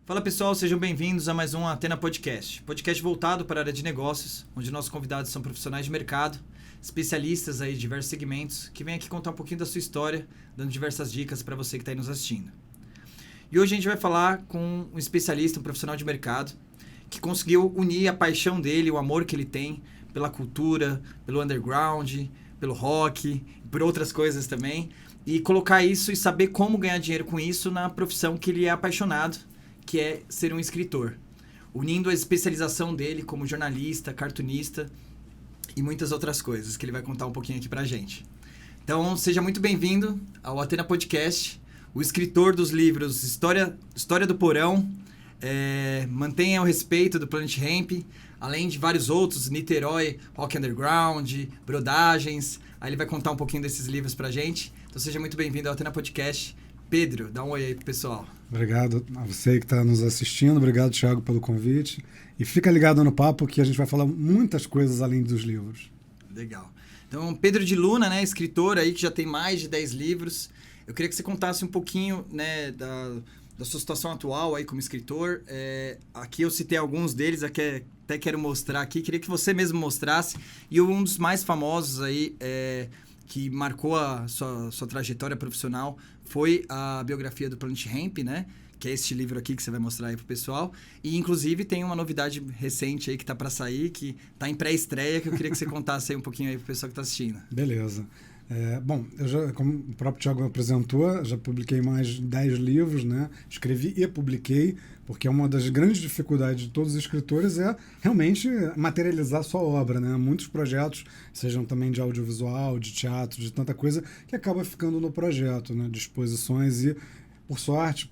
Fala pessoal, sejam bem-vindos a mais um Athena Podcast. Podcast voltado para a área de negócios, onde nossos convidados são profissionais de mercado, especialistas aí de diversos segmentos, que vêm aqui contar um pouquinho da sua história, dando diversas dicas para você que está aí nos assistindo. E hoje a gente vai falar com um especialista, um profissional de mercado, que conseguiu unir a paixão dele, o amor que ele tem pela cultura, pelo underground, pelo rock, por outras coisas também, e colocar isso e saber como ganhar dinheiro com isso na profissão que ele é apaixonado, que é ser um escritor, unindo a especialização dele como jornalista, cartunista e muitas outras coisas que ele vai contar um pouquinho aqui pra gente. Então, seja muito bem-vindo ao Athena Podcast, o escritor dos livros História do Porão, Mantenha o Respeito do Planet Hemp, além de vários outros, Niterói, Rock Underground, Brodagens. Aí ele vai contar um pouquinho desses livros pra gente. Então, seja muito bem-vindo ao Athena Podcast. Pedro, dá um oi aí pro pessoal. Obrigado a você que está nos assistindo. Obrigado, Thiago, pelo convite. E fica ligado no papo que a gente vai falar muitas coisas além dos livros. Legal. Então, Pedro de Luna, né, escritor aí que já tem mais de 10 livros. Eu queria que você contasse um pouquinho, né, da sua situação atual aí como escritor. Aqui eu citei alguns deles, até quero mostrar aqui. Queria que você mesmo mostrasse. E um dos mais famosos aí, que marcou a sua trajetória profissional, foi a biografia do Planet Hemp, né? Que é este livro aqui que você vai mostrar aí pro pessoal. E, inclusive, tem uma novidade recente aí que tá para sair, que tá em pré-estreia, que eu queria que você contasse aí um pouquinho aí pro pessoal que tá assistindo. Beleza. Bom, eu já, como o próprio Thiago me apresentou, já publiquei mais de 10 livros, né? Escrevi e publiquei, porque uma das grandes dificuldades de todos os escritores é realmente materializar sua obra, né? Muitos projetos, sejam também de audiovisual, de teatro, de tanta coisa, que acaba ficando no projeto, né? De exposições e, por sorte,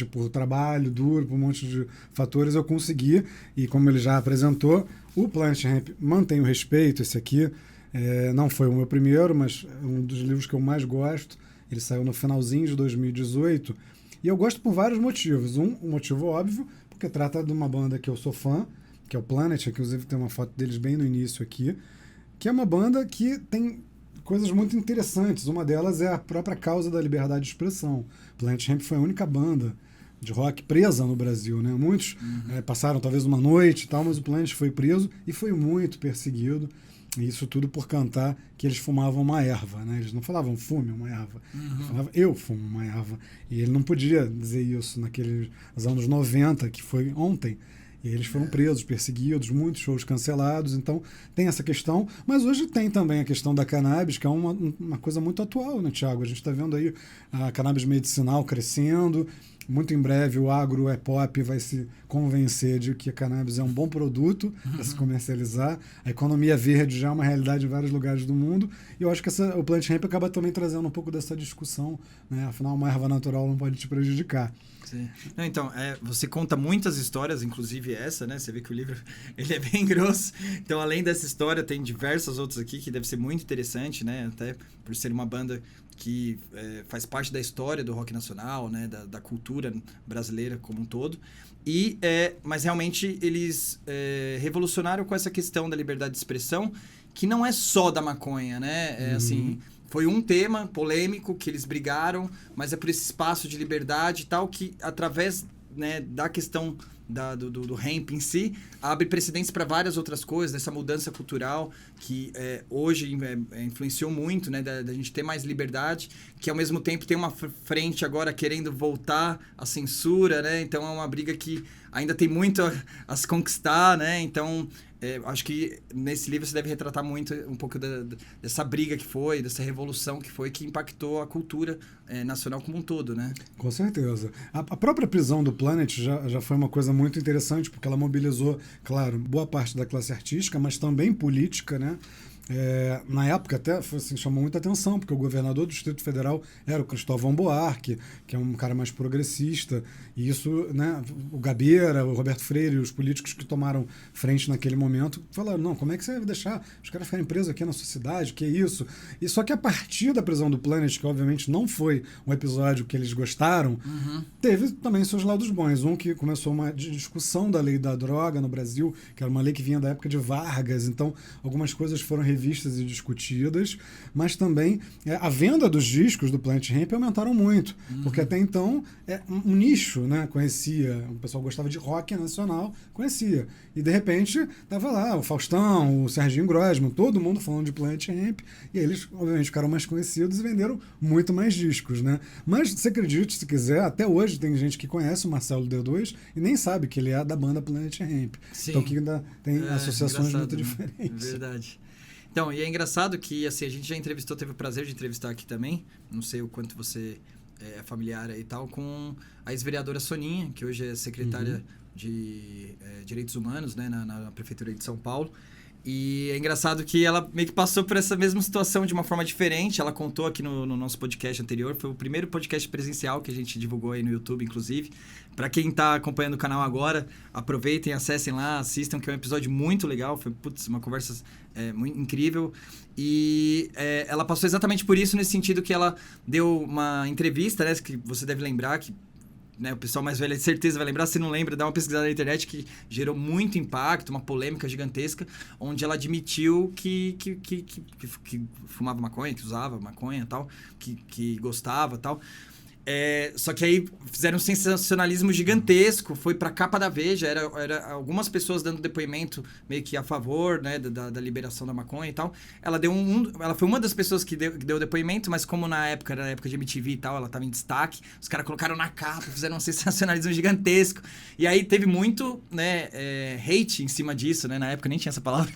por trabalho duro, por um monte de fatores, eu consegui. E como ele já apresentou, o Planet Hemp Mantém o Respeito, esse aqui, não foi o meu primeiro, mas é um dos livros que eu mais gosto. Ele saiu no finalzinho de 2018. E eu gosto por vários motivos. Um motivo óbvio, porque trata de uma banda que eu sou fã, que é o Planet, inclusive tem uma foto deles bem no início aqui, que é uma banda que tem coisas muito interessantes. Uma delas é a própria causa da liberdade de expressão. Planet Hemp foi a única banda de rock presa no Brasil, né? Muitos passaram talvez uma noite e tal, mas o Planet foi preso e foi muito perseguido. E isso tudo por cantar que eles fumavam uma erva, né? Eles não falavam fume uma erva, eles falavam eu fumo uma erva. E ele não podia dizer isso naqueles anos 90, que foi ontem. E eles foram presos, perseguidos, muitos shows cancelados. Então, tem essa questão. Mas hoje tem também a questão da cannabis, que é uma coisa muito atual, né, Thiago? A gente está vendo aí a cannabis medicinal crescendo. Muito em breve o agro pop vai se convencer de que a cannabis é um bom produto para se comercializar. A economia verde já é uma realidade em vários lugares do mundo. E eu acho que o Planet Hemp acaba também trazendo um pouco dessa discussão, né? Afinal, uma erva natural não pode te prejudicar. Sim. Não, então, você conta muitas histórias, inclusive essa, né? Você vê que o livro ele é bem grosso. Então, além dessa história, tem diversas outras aqui que deve ser muito interessante, né? Até por ser uma banda que faz parte da história do rock nacional, né? Da cultura brasileira como um todo. Mas realmente eles revolucionaram com essa questão da liberdade de expressão, que não é só da maconha, né? Assim, foi um tema polêmico que eles brigaram, mas é por esse espaço de liberdade e tal que, através, né, da questão do hemp em si, abre precedentes para várias outras coisas, dessa mudança cultural que hoje influenciou muito, né, da gente ter mais liberdade, que ao mesmo tempo tem uma frente agora querendo voltar à censura, né? Então é uma briga que ainda tem muito a se conquistar, né? Então acho que nesse livro você deve retratar muito um pouco dessa briga que foi, dessa revolução que foi, que impactou a cultura nacional como um todo, né? Com certeza. A própria prisão do Planet já foi uma coisa muito interessante, porque ela mobilizou, claro, boa parte da classe artística, mas também política, né? Na época até assim, chamou muita atenção, porque o governador do Distrito Federal era o Cristóvão Buarque, que é um cara mais progressista, e isso, né, o Gabeira, o Roberto Freire, os políticos que tomaram frente naquele momento, falaram, não, como é que você vai deixar os caras ficarem presos aqui na sua cidade, que é isso? E só que a partir da prisão do Planet, que obviamente não foi um episódio que eles gostaram, teve também seus lados bons. Um que começou uma discussão da lei da droga no Brasil, que era uma lei que vinha da época de Vargas, então algumas coisas foram revistas e discutidas, mas também a venda dos discos do Planet Hemp aumentaram muito, porque até então um nicho, né, conhecia, o pessoal gostava de rock nacional, conhecia, e de repente tava lá o Faustão, o Serginho Grosman, todo mundo falando de Planet Hemp, e aí eles obviamente ficaram mais conhecidos e venderam muito mais discos, né? Mas você acredite se quiser, até hoje tem gente que conhece o Marcelo D2 e nem sabe que ele é da banda Planet Hemp. Sim. Então que ainda tem associações muito diferentes. Verdade. Então, e é engraçado que assim, a gente já entrevistou, teve o prazer de entrevistar aqui também, não sei o quanto você é familiar e tal, com a ex-vereadora Soninha, que hoje é secretária de Direitos Humanos, né, na Prefeitura de São Paulo. E é engraçado que ela meio que passou por essa mesma situação de uma forma diferente. Ela contou aqui no nosso podcast anterior. Foi o primeiro podcast presencial que a gente divulgou aí no YouTube, inclusive. Para quem está acompanhando o canal agora, aproveitem, acessem lá, assistam, que é um episódio muito legal. Foi, uma conversa muito incrível. E ela passou exatamente por isso, nesse sentido que ela deu uma entrevista, né, que você deve lembrar, que né, o pessoal mais velho de certeza vai lembrar, se não lembra, dá uma pesquisada na internet, que gerou muito impacto, uma polêmica gigantesca, onde ela admitiu que fumava maconha, que usava maconha e tal, que gostava e tal. Só que aí fizeram um sensacionalismo gigantesco, foi pra capa da Veja, era algumas pessoas dando depoimento meio que a favor, né, da liberação da maconha e tal. Ela ela foi uma das pessoas que deu depoimento, mas como na época de MTV e tal, ela tava em destaque, os caras colocaram na capa, fizeram um sensacionalismo gigantesco. E aí teve muito, né, hate em cima disso, né, na época nem tinha essa palavra,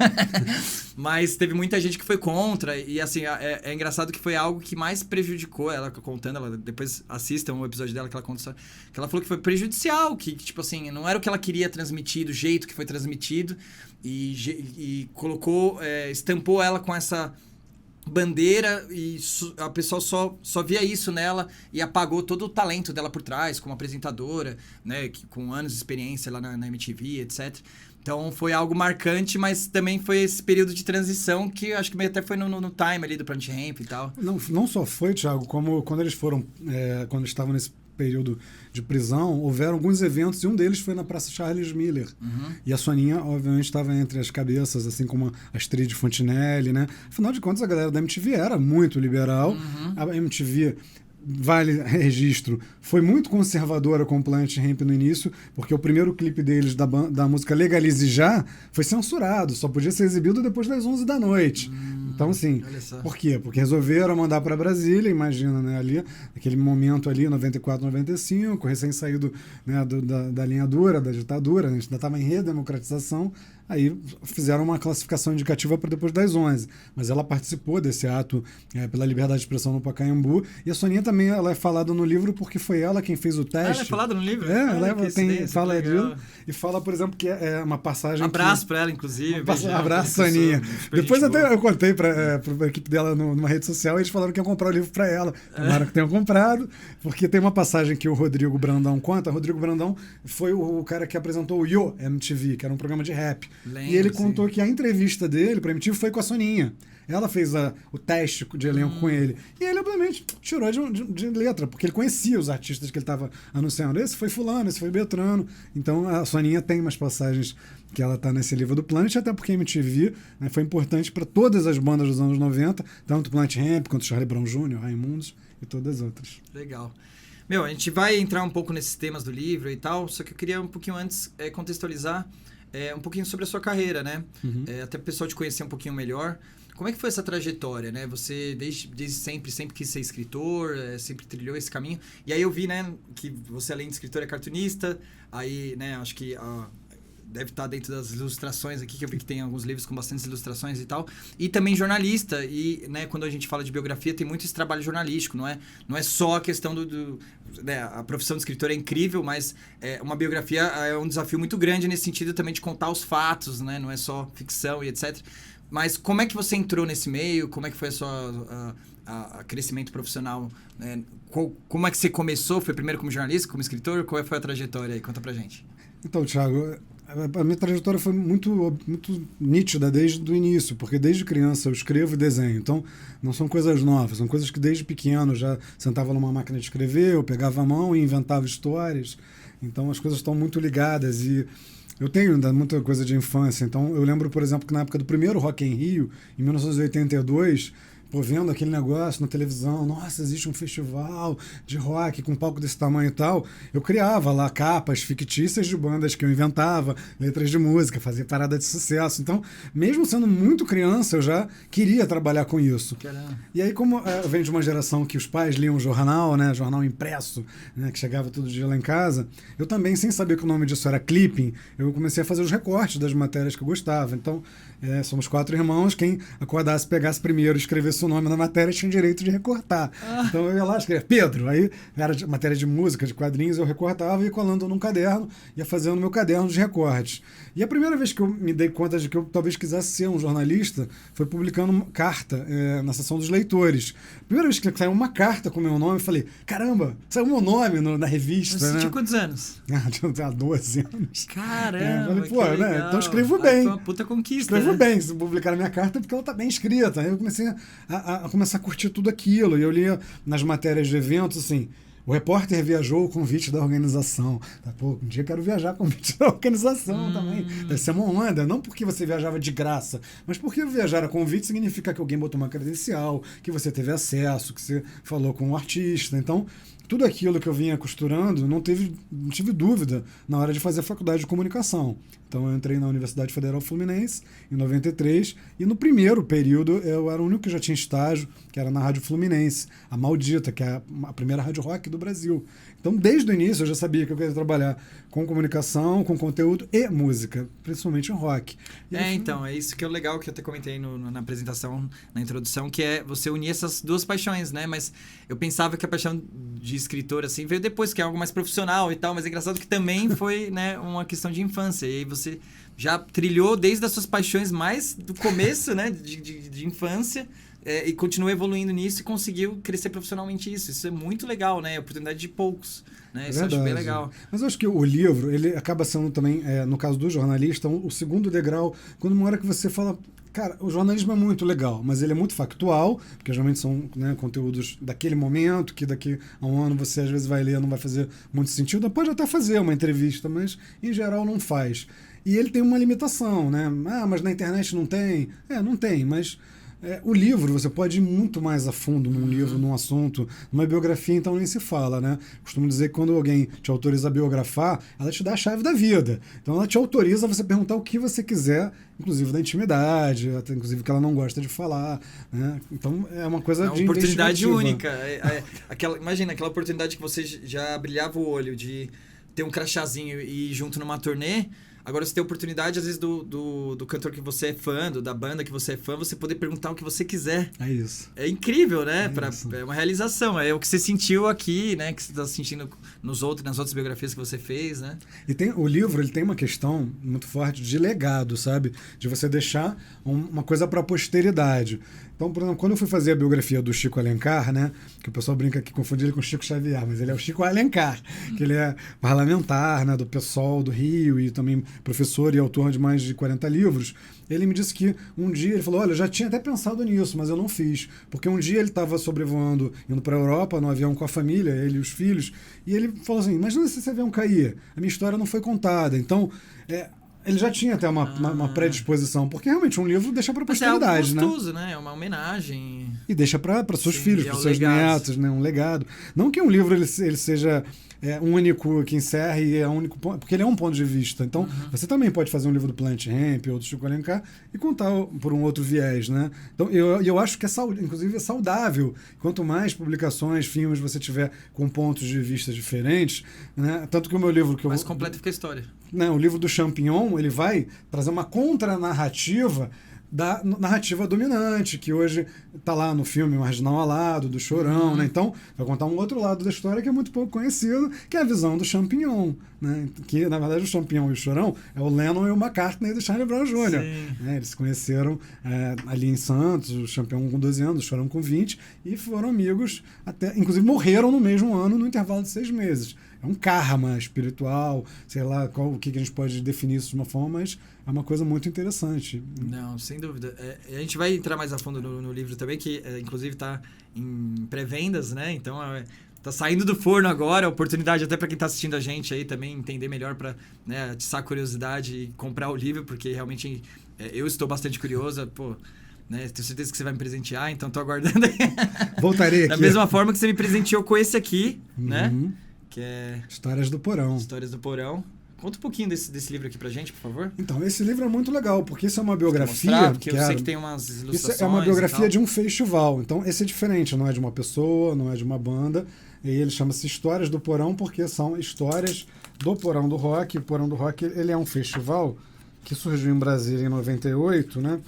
mas teve muita gente que foi contra, e assim, é engraçado que foi algo que mais prejudicou ela, contando, ela depois assistam o episódio dela que ela conta, que ela falou que foi prejudicial, que tipo assim, não era o que ela queria transmitir do jeito que foi transmitido, e colocou, estampou ela com essa bandeira, e a pessoa só via isso nela e apagou todo o talento dela por trás, como apresentadora, né, com anos de experiência lá na MTV, etc. Então foi algo marcante, mas também foi esse período de transição que acho que até foi no time ali do Planet Hemp e tal. Não só foi, Thiago, como quando eles foram, quando estavam nesse período de prisão, houveram alguns eventos, e um deles foi na Praça Charles Miller. E a Soninha, obviamente, estava entre as cabeças, assim como a Astrid Fontinelli, né? Afinal de contas, a galera da MTV era muito liberal. A MTV, vale registro, foi muito conservadora com o Planet Hemp no início, porque o primeiro clipe deles da música Legalize Já foi censurado, só podia ser exibido depois das 11 da noite. Então, assim, por quê? Porque resolveram mandar para Brasília, imagina, né, ali, aquele momento ali, 94, 95, recém-saído, né, da linha dura, da ditadura, né, a gente ainda estava em redemocratização, aí fizeram uma classificação indicativa para depois das 11. Mas ela participou desse ato pela liberdade de expressão no Pacaembu, e a Soninha também, ela é falada no livro porque foi ela quem fez o teste. Ela é falada no livro? Ela fala disso, e fala, por exemplo, que é uma passagem... Abraço para ela, inclusive. Abraço, Soninha. Depois até eu contei para a equipe dela numa rede social, e eles falaram que iam comprar o livro para ela. Tomara que tenham comprado, porque tem uma passagem que o Rodrigo Brandão conta. O Rodrigo Brandão foi o cara que apresentou o Yo MTV, que era um programa de rap. Lembro, e ele contou que a entrevista dele para MTV foi com a Soninha. Ela fez o teste de elenco com ele. E ele, obviamente, tirou de letra, porque ele conhecia os artistas que ele estava anunciando. Esse foi fulano, esse foi Beltrano. Então, a Soninha tem umas passagens que ela está nesse livro do Planet, até porque a MTV, né, foi importante para todas as bandas dos anos 90, tanto o Planet Hemp, quanto o Charlie Brown Jr., Raimundos e todas as outras. Legal. Meu, a gente vai entrar um pouco nesses temas do livro e tal, só que eu queria um pouquinho antes contextualizar um pouquinho sobre a sua carreira, né? Até para o pessoal te conhecer um pouquinho melhor. Como é que foi essa trajetória, né? Você desde sempre quis ser escritor, sempre trilhou esse caminho. E aí eu vi, né, que você, além de escritor, é cartunista. Aí, né, acho que deve estar dentro das ilustrações aqui, que eu vi que tem alguns livros com bastantes ilustrações e tal. E também jornalista. E, né, quando a gente fala de biografia, tem muito esse trabalho jornalístico, não é só a questão né, a profissão de escritor é incrível, mas uma biografia é um desafio muito grande nesse sentido também de contar os fatos, né? Não é só ficção e etc. Mas como é que você entrou nesse meio? Como é que foi a crescimento profissional? Né? Como é que você começou? Foi primeiro como jornalista, como escritor? Qual foi a trajetória aí? Conta pra gente. Então, Thiago, a minha trajetória foi muito, muito nítida desde o início, porque desde criança eu escrevo e desenho. Então, não são coisas novas, são coisas que desde pequeno eu já sentava numa máquina de escrever, eu pegava a mão e inventava histórias. Então, as coisas estão muito ligadas. E Eu tenho ainda muita coisa de infância. Então, eu lembro, por exemplo, que na época do primeiro Rock in Rio, em 1982, pô, vendo aquele negócio na televisão, nossa, existe um festival de rock com um palco desse tamanho e tal, eu criava lá capas fictícias de bandas que eu inventava, letras de música, fazia parada de sucesso. Então, mesmo sendo muito criança, eu já queria trabalhar com isso. Caramba. E aí, como eu venho de uma geração que os pais liam jornal, né, jornal impresso, né, que chegava todo dia lá em casa, eu também, sem saber que o nome disso era clipping, eu comecei a fazer os recortes das matérias que eu gostava. Então, somos 4 irmãos, quem acordasse, pegasse primeiro, escrevesse o nome na matéria, tinha direito de recortar. Então eu ia lá escrever Pedro, aí era matéria de música, de quadrinhos, eu recortava e ia colando num caderno, ia fazendo meu caderno de recortes. E a primeira vez que eu me dei conta de que eu talvez quisesse ser um jornalista foi publicando carta na seção dos leitores. A primeira vez que saiu uma carta com o meu nome, eu falei, caramba, saiu meu nome na revista. Você né? tinha quantos anos? Tinha 12 anos. Caramba, falei, pô, que né? legal. Então escrevo bem. Foi uma puta conquista. Escrevo né? bem, se publicar a minha carta, porque ela tá bem escrita. Aí eu comecei a começar a curtir tudo aquilo. E eu lia nas matérias de eventos, assim, o repórter viajou o convite da organização. Pô, um dia eu quero viajar com o convite da organização também. Deve ser uma onda. Não porque você viajava de graça, mas porque viajar a convite significa que alguém botou uma credencial, que você teve acesso, que você falou com o artista. Então, tudo aquilo que eu vinha costurando, não tive dúvida na hora de fazer a faculdade de comunicação. Então eu entrei na Universidade Federal Fluminense em 93 e no primeiro período eu era o único que já tinha estágio, que era na Rádio Fluminense, a Maldita, que é a primeira rádio rock do Brasil. Então desde o início eu já sabia que eu queria trabalhar com comunicação, com conteúdo e música, principalmente em rock. Então, é isso que é o legal que eu até comentei na apresentação, na introdução, que é você unir essas duas paixões, né? Mas eu pensava que a paixão de escritor, assim, veio depois, que é algo mais profissional e tal, mas é engraçado que também foi, né, uma questão de infância. E aí você já trilhou desde as suas paixões mais do começo, né, de infância, e continuou evoluindo nisso e conseguiu crescer profissionalmente isso. Isso é muito legal, né? É oportunidade de poucos. Né? Isso eu acho bem legal. Mas eu acho que o livro, ele acaba sendo também, no caso do jornalista, o segundo degrau, quando uma hora que você fala... Cara, o jornalismo é muito legal, mas ele é muito factual, porque geralmente são, né, conteúdos daquele momento, que daqui a um ano você às vezes vai ler, não vai fazer muito sentido. Pode até fazer uma entrevista, mas em geral não faz. E ele tem uma limitação, né? Mas na internet não tem. Não tem, mas... o livro, você pode ir muito mais a fundo num livro, num assunto. Numa biografia, então, nem se fala, né? Costumo dizer que quando alguém te autoriza a biografar, ela te dá a chave da vida. Então, ela te autoriza a você perguntar o que você quiser, inclusive da intimidade, até, inclusive que ela não gosta de falar, né? Então, é uma coisa de oportunidade única. Imagina, aquela oportunidade que você já brilhava o olho de ter um crachazinho e ir junto numa turnê. Agora você tem a oportunidade, às vezes, do cantor que você é fã, da banda que você é fã, você poder perguntar o que você quiser. É isso. É incrível, né? É uma realização. É o que você sentiu aqui, né? Que você está sentindo nas outras biografias que você fez, né? E o livro, ele tem uma questão muito forte de legado, sabe? De você deixar uma coisa para a posteridade. Então, por exemplo, quando eu fui fazer a biografia do Chico Alencar, né, que o pessoal brinca que confunde ele com o Chico Xavier, mas ele é o Chico Alencar, que ele é parlamentar, né, do PSOL do Rio e também professor e autor de mais de 40 livros. Ele me disse que um dia, ele falou, olha, eu já tinha até pensado nisso, mas eu não fiz. Porque um dia ele estava sobrevoando, indo para a Europa, no avião com a família, ele e os filhos, e ele falou assim, imagina se esse avião cair, a minha história não foi contada. Então, ele já tinha até uma predisposição, porque realmente um livro deixa para a posteridade, né? É algo gostoso, né? É uma homenagem. E deixa para seus filhos, para seus netos, né? Um legado. Não que um livro ele seja único, que encerre, é único, porque ele é um ponto de vista. Então, você também pode fazer um livro do Planet Hemp ou do Chico Alencar e contar por um outro viés, né? Então, eu acho que inclusive é saudável. Quanto mais publicações, filmes você tiver com pontos de vista diferentes, né? Tanto que o meu livro... Mais completo fica a história. Né, o livro do Champignon, ele vai trazer uma contranarrativa da narrativa dominante, que hoje está lá no filme Marginal Alado, do Chorão, né? Então, vai contar um outro lado da história que é muito pouco conhecido, que é a visão do Champignon, né? Que, na verdade, o Champignon e o Chorão é o Lennon e o McCartney do Charlie Brown Jr. Né? Eles se conheceram ali em Santos, o Champignon com 12 anos, o Chorão com 20, e foram amigos, inclusive morreram no mesmo ano, no intervalo de 6 meses. É um karma espiritual, sei lá o que a gente pode definir isso de uma forma, mas é uma coisa muito interessante. Não, sem dúvida. A gente vai entrar mais a fundo no livro também, que inclusive está em pré-vendas, né? Então tá saindo do forno agora, oportunidade até para quem tá assistindo a gente aí também entender melhor, para, né, atiçar a curiosidade e comprar o livro, porque realmente eu estou bastante curioso, pô, né, tenho certeza que você vai me presentear, então tô aguardando aí. Voltarei aqui. Da mesma forma que você me presenteou com esse aqui, né? Que é Histórias do Porão. Histórias do Porão. Conta um pouquinho desse livro aqui pra gente, por favor. Então, esse livro é muito legal, porque isso é uma biografia... Mostrar, porque eu sei que tem umas ilustrações. Isso é uma biografia de um festival. Então, esse é diferente, não é de uma pessoa, não é de uma banda. E ele chama-se Histórias do Porão, porque são histórias do Porão do Rock. O Porão do Rock, ele é um festival que surgiu em Brasília em 98, né?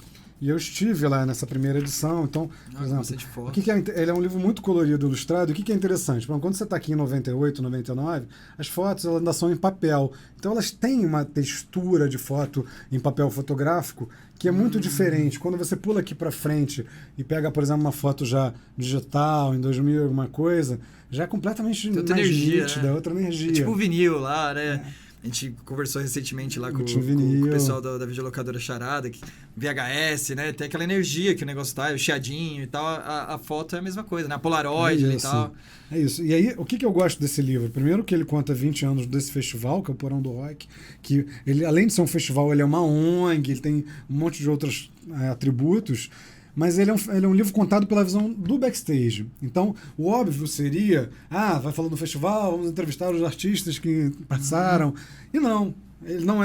E eu estive lá nessa primeira edição. Então, por exemplo, o que é, ele é um livro muito colorido, ilustrado. O que é interessante? Quando você está aqui em 98, 99, as fotos elas ainda são em papel. Então, elas têm uma textura de foto em papel fotográfico que é muito diferente. Quando você pula aqui para frente e pega, por exemplo, uma foto já digital, em 2000, alguma coisa, já é completamente mais energia, nítida, né? outra energia. É tipo o vinil lá, né? A gente conversou recentemente lá com o pessoal da videolocadora Charada, VHS, né? Tem aquela energia que o negócio tá, o chiadinho e tal. A foto é a mesma coisa, né? A Polaroid e tal. É isso. E aí, o que eu gosto desse livro? Primeiro que ele conta 20 anos desse festival, que é o Porão do Rock, que ele, além de ser um festival, ele é uma ONG, ele tem um monte de outros atributos, mas ele é um livro contado pela visão do backstage. Então, o óbvio seria, vai falando do festival, vamos entrevistar os artistas que passaram. E não. Ele não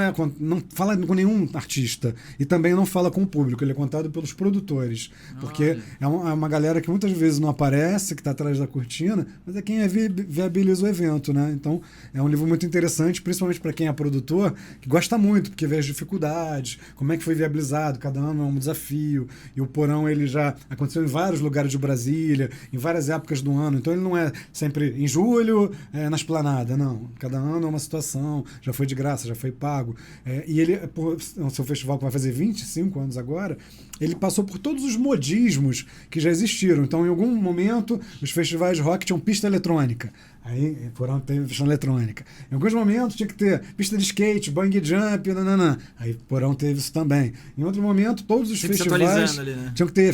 fala com nenhum artista e também não fala com o público, ele é contado pelos produtores, porque é uma galera que muitas vezes não aparece, que está atrás da cortina, mas é quem viabiliza o evento, né? Então é um livro muito interessante, principalmente para quem é produtor, que gosta muito, porque vê as dificuldades, como é que foi viabilizado, cada ano é um desafio, e o Porão ele já aconteceu em vários lugares de Brasília, em várias épocas do ano, então ele não é sempre em julho, na Esplanada, não, cada ano é uma situação, já foi de graça, já foi pago. E ele, por o seu festival que vai fazer 25 anos agora, ele passou por todos os modismos que já existiram. Então, em algum momento, os festivais de rock tinham pista eletrônica. Aí, Porão teve pista eletrônica. Em alguns momentos, tinha que ter pista de skate, bungee jump, nananã. Aí, Porão teve isso também. Em outro momento, todos os festivais ali, né? tinham que ter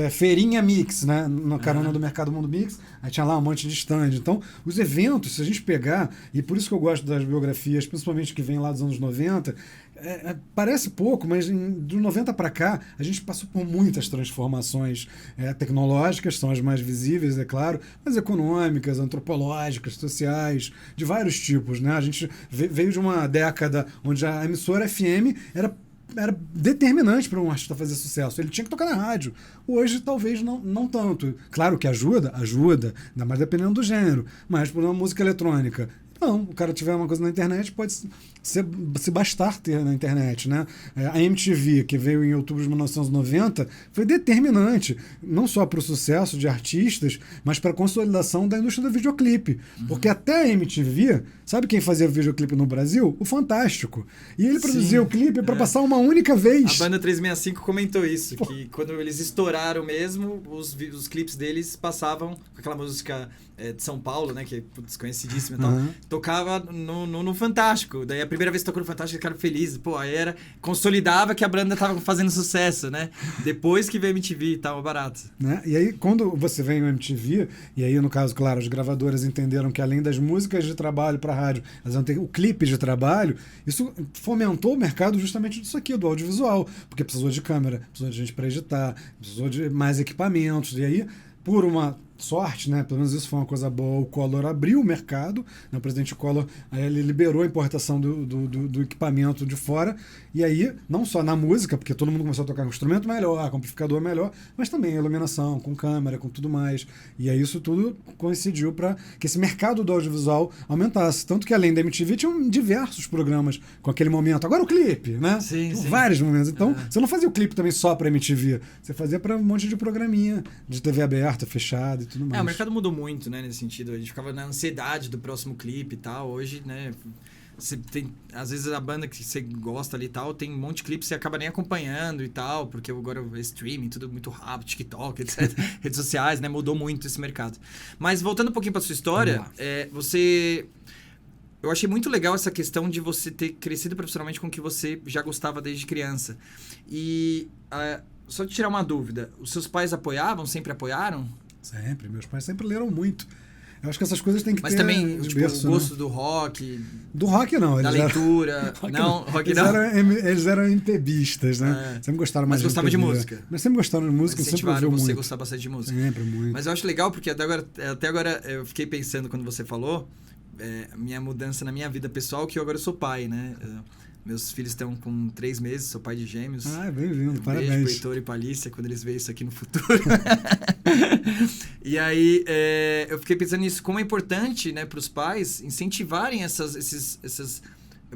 feirinha mix, né? No carona do Mercado Mundo Mix. Aí tinha lá um monte de stand. Então, os eventos, se a gente pegar, e por isso que eu gosto das biografias, principalmente que vem lá dos anos 90, parece pouco, mas de 90 para cá, a gente passou por muitas transformações tecnológicas, são as mais visíveis, é claro, mas econômicas, antropológicas, sociais, de vários tipos, né? A gente veio de uma década onde a emissora FM era determinante para um artista fazer sucesso. Ele tinha que tocar na rádio. Hoje, talvez, não tanto. Claro que ajuda, ainda mais dependendo do gênero. Mas, por uma música eletrônica, não. O cara tiver uma coisa na internet, pode se bastar ter na internet, né? A MTV, que veio em outubro de 1990, foi determinante, não só para o sucesso de artistas, mas para a consolidação da indústria do videoclipe. Porque até a MTV, sabe quem fazia videoclipe no Brasil? O Fantástico. E ele produzia o clipe para passar uma única vez. A banda 365 comentou isso, que quando eles estouraram mesmo, os clipes deles passavam com aquela música de São Paulo, né, que é desconhecidíssima e tal, tocava no Fantástico. Daí a primeira vez que tocou no Fantástico, ficaram felizes. Pô, aí consolidava que a banda tava fazendo sucesso, né? Depois que veio a MTV e tal, barato. Né? E aí, quando você vem no MTV, e aí, no caso, claro, as gravadoras entenderam que além das músicas de trabalho para rádio, elas vão ter o clipe de trabalho, isso fomentou o mercado justamente disso aqui, do audiovisual, porque precisou de câmera, precisou de gente para editar, precisou de mais equipamentos, e aí, por uma sorte, né? Pelo menos isso foi uma coisa boa. O Collor abriu o mercado, né? O presidente Collor, aí ele liberou a importação do equipamento de fora, e aí, não só na música, porque todo mundo começou a tocar com instrumento melhor, com amplificador melhor, mas também iluminação, com câmera, com tudo mais. E aí isso tudo coincidiu para que esse mercado do audiovisual aumentasse. Tanto que além da MTV, tinham diversos programas com aquele momento. Agora o clipe, né? Sim. Vários momentos. Então, você não fazia o clipe também só para MTV, você fazia para um monte de programinha de TV aberta, fechada e tudo mais. O mercado mudou muito, né, nesse sentido. A gente ficava na ansiedade do próximo clipe e tal. Hoje, né, você tem, às vezes a banda que você gosta ali e tal, tem um monte de clipe, você acaba nem acompanhando e tal, porque agora o streaming, tudo muito rápido, TikTok, etc. Redes sociais, né, mudou muito esse mercado. Mas voltando um pouquinho para sua história, eu achei muito legal essa questão de você ter crescido profissionalmente com o que você já gostava desde criança. E só te tirar uma dúvida, os seus pais apoiavam, sempre apoiaram? Sempre, meus pais sempre leram muito. Eu acho que essas coisas tem que Mas ter também, de tipo, berço, o gosto né? do rock, Do rock, não. da Eles leitura. Não, rock eles não. eles eram MPBistas, né? Sempre gostaram mais Mas de gostavam de MPB. música. Mas sempre gostaram de música, Mas sempre incentivaram ouviu você a muito. gostar bastante de música. Sempre, muito. Mas eu acho legal, porque até agora eu fiquei pensando quando você falou, minha mudança na minha vida pessoal, que eu agora sou pai, né? Meus filhos estão com 3 meses, sou pai de gêmeos. Ah, bem-vindo, parabéns. Beijo pro Heitor e pra Alicia, quando eles veem isso aqui no futuro. E aí, eu fiquei pensando nisso, como é importante, né, pros pais incentivarem essas...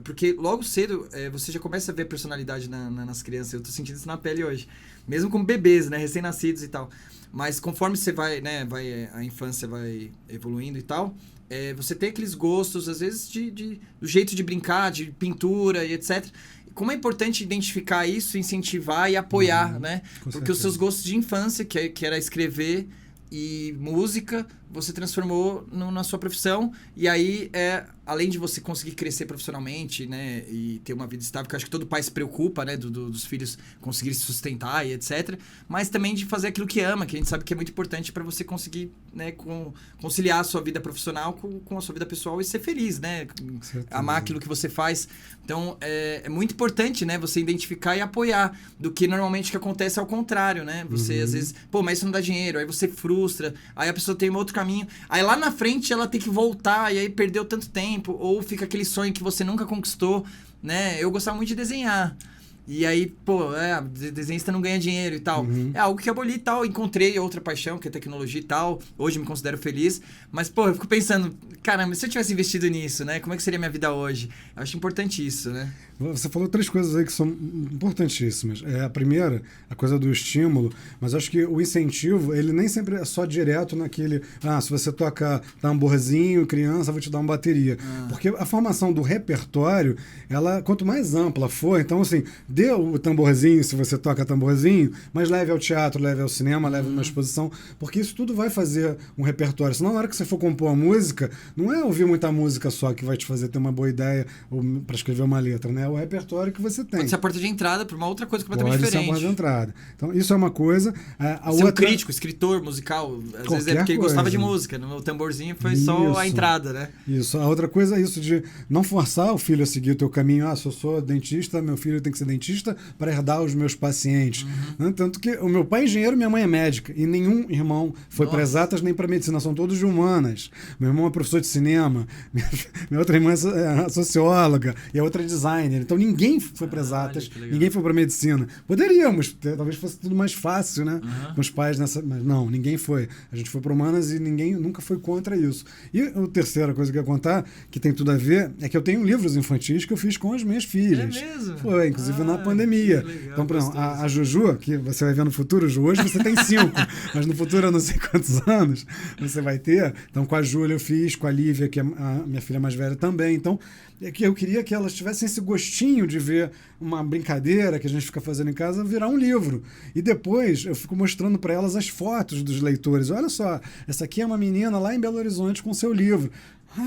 Porque logo cedo você já começa a ver personalidade nas crianças. Eu tô sentindo isso na pele hoje. Mesmo com bebês, né, recém-nascidos e tal. Mas conforme você vai, né, a infância vai evoluindo e tal, você tem aqueles gostos, às vezes, do jeito de brincar, de pintura e etc. Como é importante identificar isso, incentivar e apoiar, né? Porque os seus gostos de infância, que era escrever e música, você transformou na sua profissão. E aí, além de você conseguir crescer profissionalmente, né, e ter uma vida estável, que eu acho que todo pai se preocupa, né, dos filhos conseguirem se sustentar e etc. Mas também de fazer aquilo que ama, que a gente sabe que é muito importante para você conseguir, né, conciliar a sua vida profissional com a sua vida pessoal e ser feliz, né? Amar aquilo que você faz. Então, é muito importante, né, você identificar e apoiar, do que normalmente o que acontece é ao contrário, né? Você, às vezes, mas isso não dá dinheiro, aí você frustra, aí a pessoa tem um outro caminho, aí lá na frente ela tem que voltar, e aí perdeu tanto tempo, ou fica aquele sonho que você nunca conquistou, né? Eu gostava muito de desenhar. E aí, desenhista não ganha dinheiro e tal. É algo que eu aboli e tal. Encontrei outra paixão, que é tecnologia e tal. Hoje me considero feliz. Mas, eu fico pensando, caramba, se eu tivesse investido nisso, né? Como é que seria a minha vida hoje? Eu acho importante isso, né? Você falou 3 coisas aí que são importantíssimas. A primeira, a coisa do estímulo, mas acho que o incentivo, ele nem sempre é só direto naquele, se você toca tamborzinho, criança, vou te dar uma bateria. Porque a formação do repertório, ela, quanto mais ampla for, então assim, dê o tamborzinho, se você toca tamborzinho, mas leve ao teatro, leve ao cinema, leve a uma exposição, porque isso tudo vai fazer um repertório. Senão, na hora que você for compor a música, não é ouvir muita música só que vai te fazer ter uma boa ideia para escrever uma letra, né? O repertório que você tem. Pode ser a porta de entrada para uma outra coisa completamente diferente. Pode ser a porta de entrada. Então, isso é uma coisa. Ser um crítico, escritor, musical. Às vezes é porque ele gostava de música. No meu tamborzinho foi só a entrada, né? Isso. A outra coisa é isso de não forçar o filho a seguir o teu caminho. Se eu sou dentista, meu filho tem que ser dentista para herdar os meus pacientes. Né? Tanto que o meu pai é engenheiro, minha mãe é médica. E nenhum irmão foi para exatas nem para medicina. São todos de humanas. Meu irmão é professor de cinema. Minha outra irmã é socióloga. E a outra é designer. Então ninguém foi para exatas, ninguém foi para medicina. Poderíamos, talvez fosse tudo mais fácil, né? Com os pais nessa. Mas não, ninguém foi. A gente foi para humanas e ninguém nunca foi contra isso. E a terceira coisa que eu ia contar, que tem tudo a ver, é que eu tenho livros infantis que eu fiz com as minhas filhas. É mesmo? Foi, inclusive na pandemia. Legal, então, por exemplo, a Juju, que você vai ver no futuro, Ju, hoje você tem 5, mas no futuro eu não sei quantos anos você vai ter. Então, com a Júlia eu fiz, com a Lívia, que é a minha filha mais velha também. Então, é que eu queria que elas tivessem esse gostinho de ver uma brincadeira que a gente fica fazendo em casa virar um livro. E depois eu fico mostrando para elas as fotos dos leitores. Olha só, essa aqui é uma menina lá em Belo Horizonte com seu livro.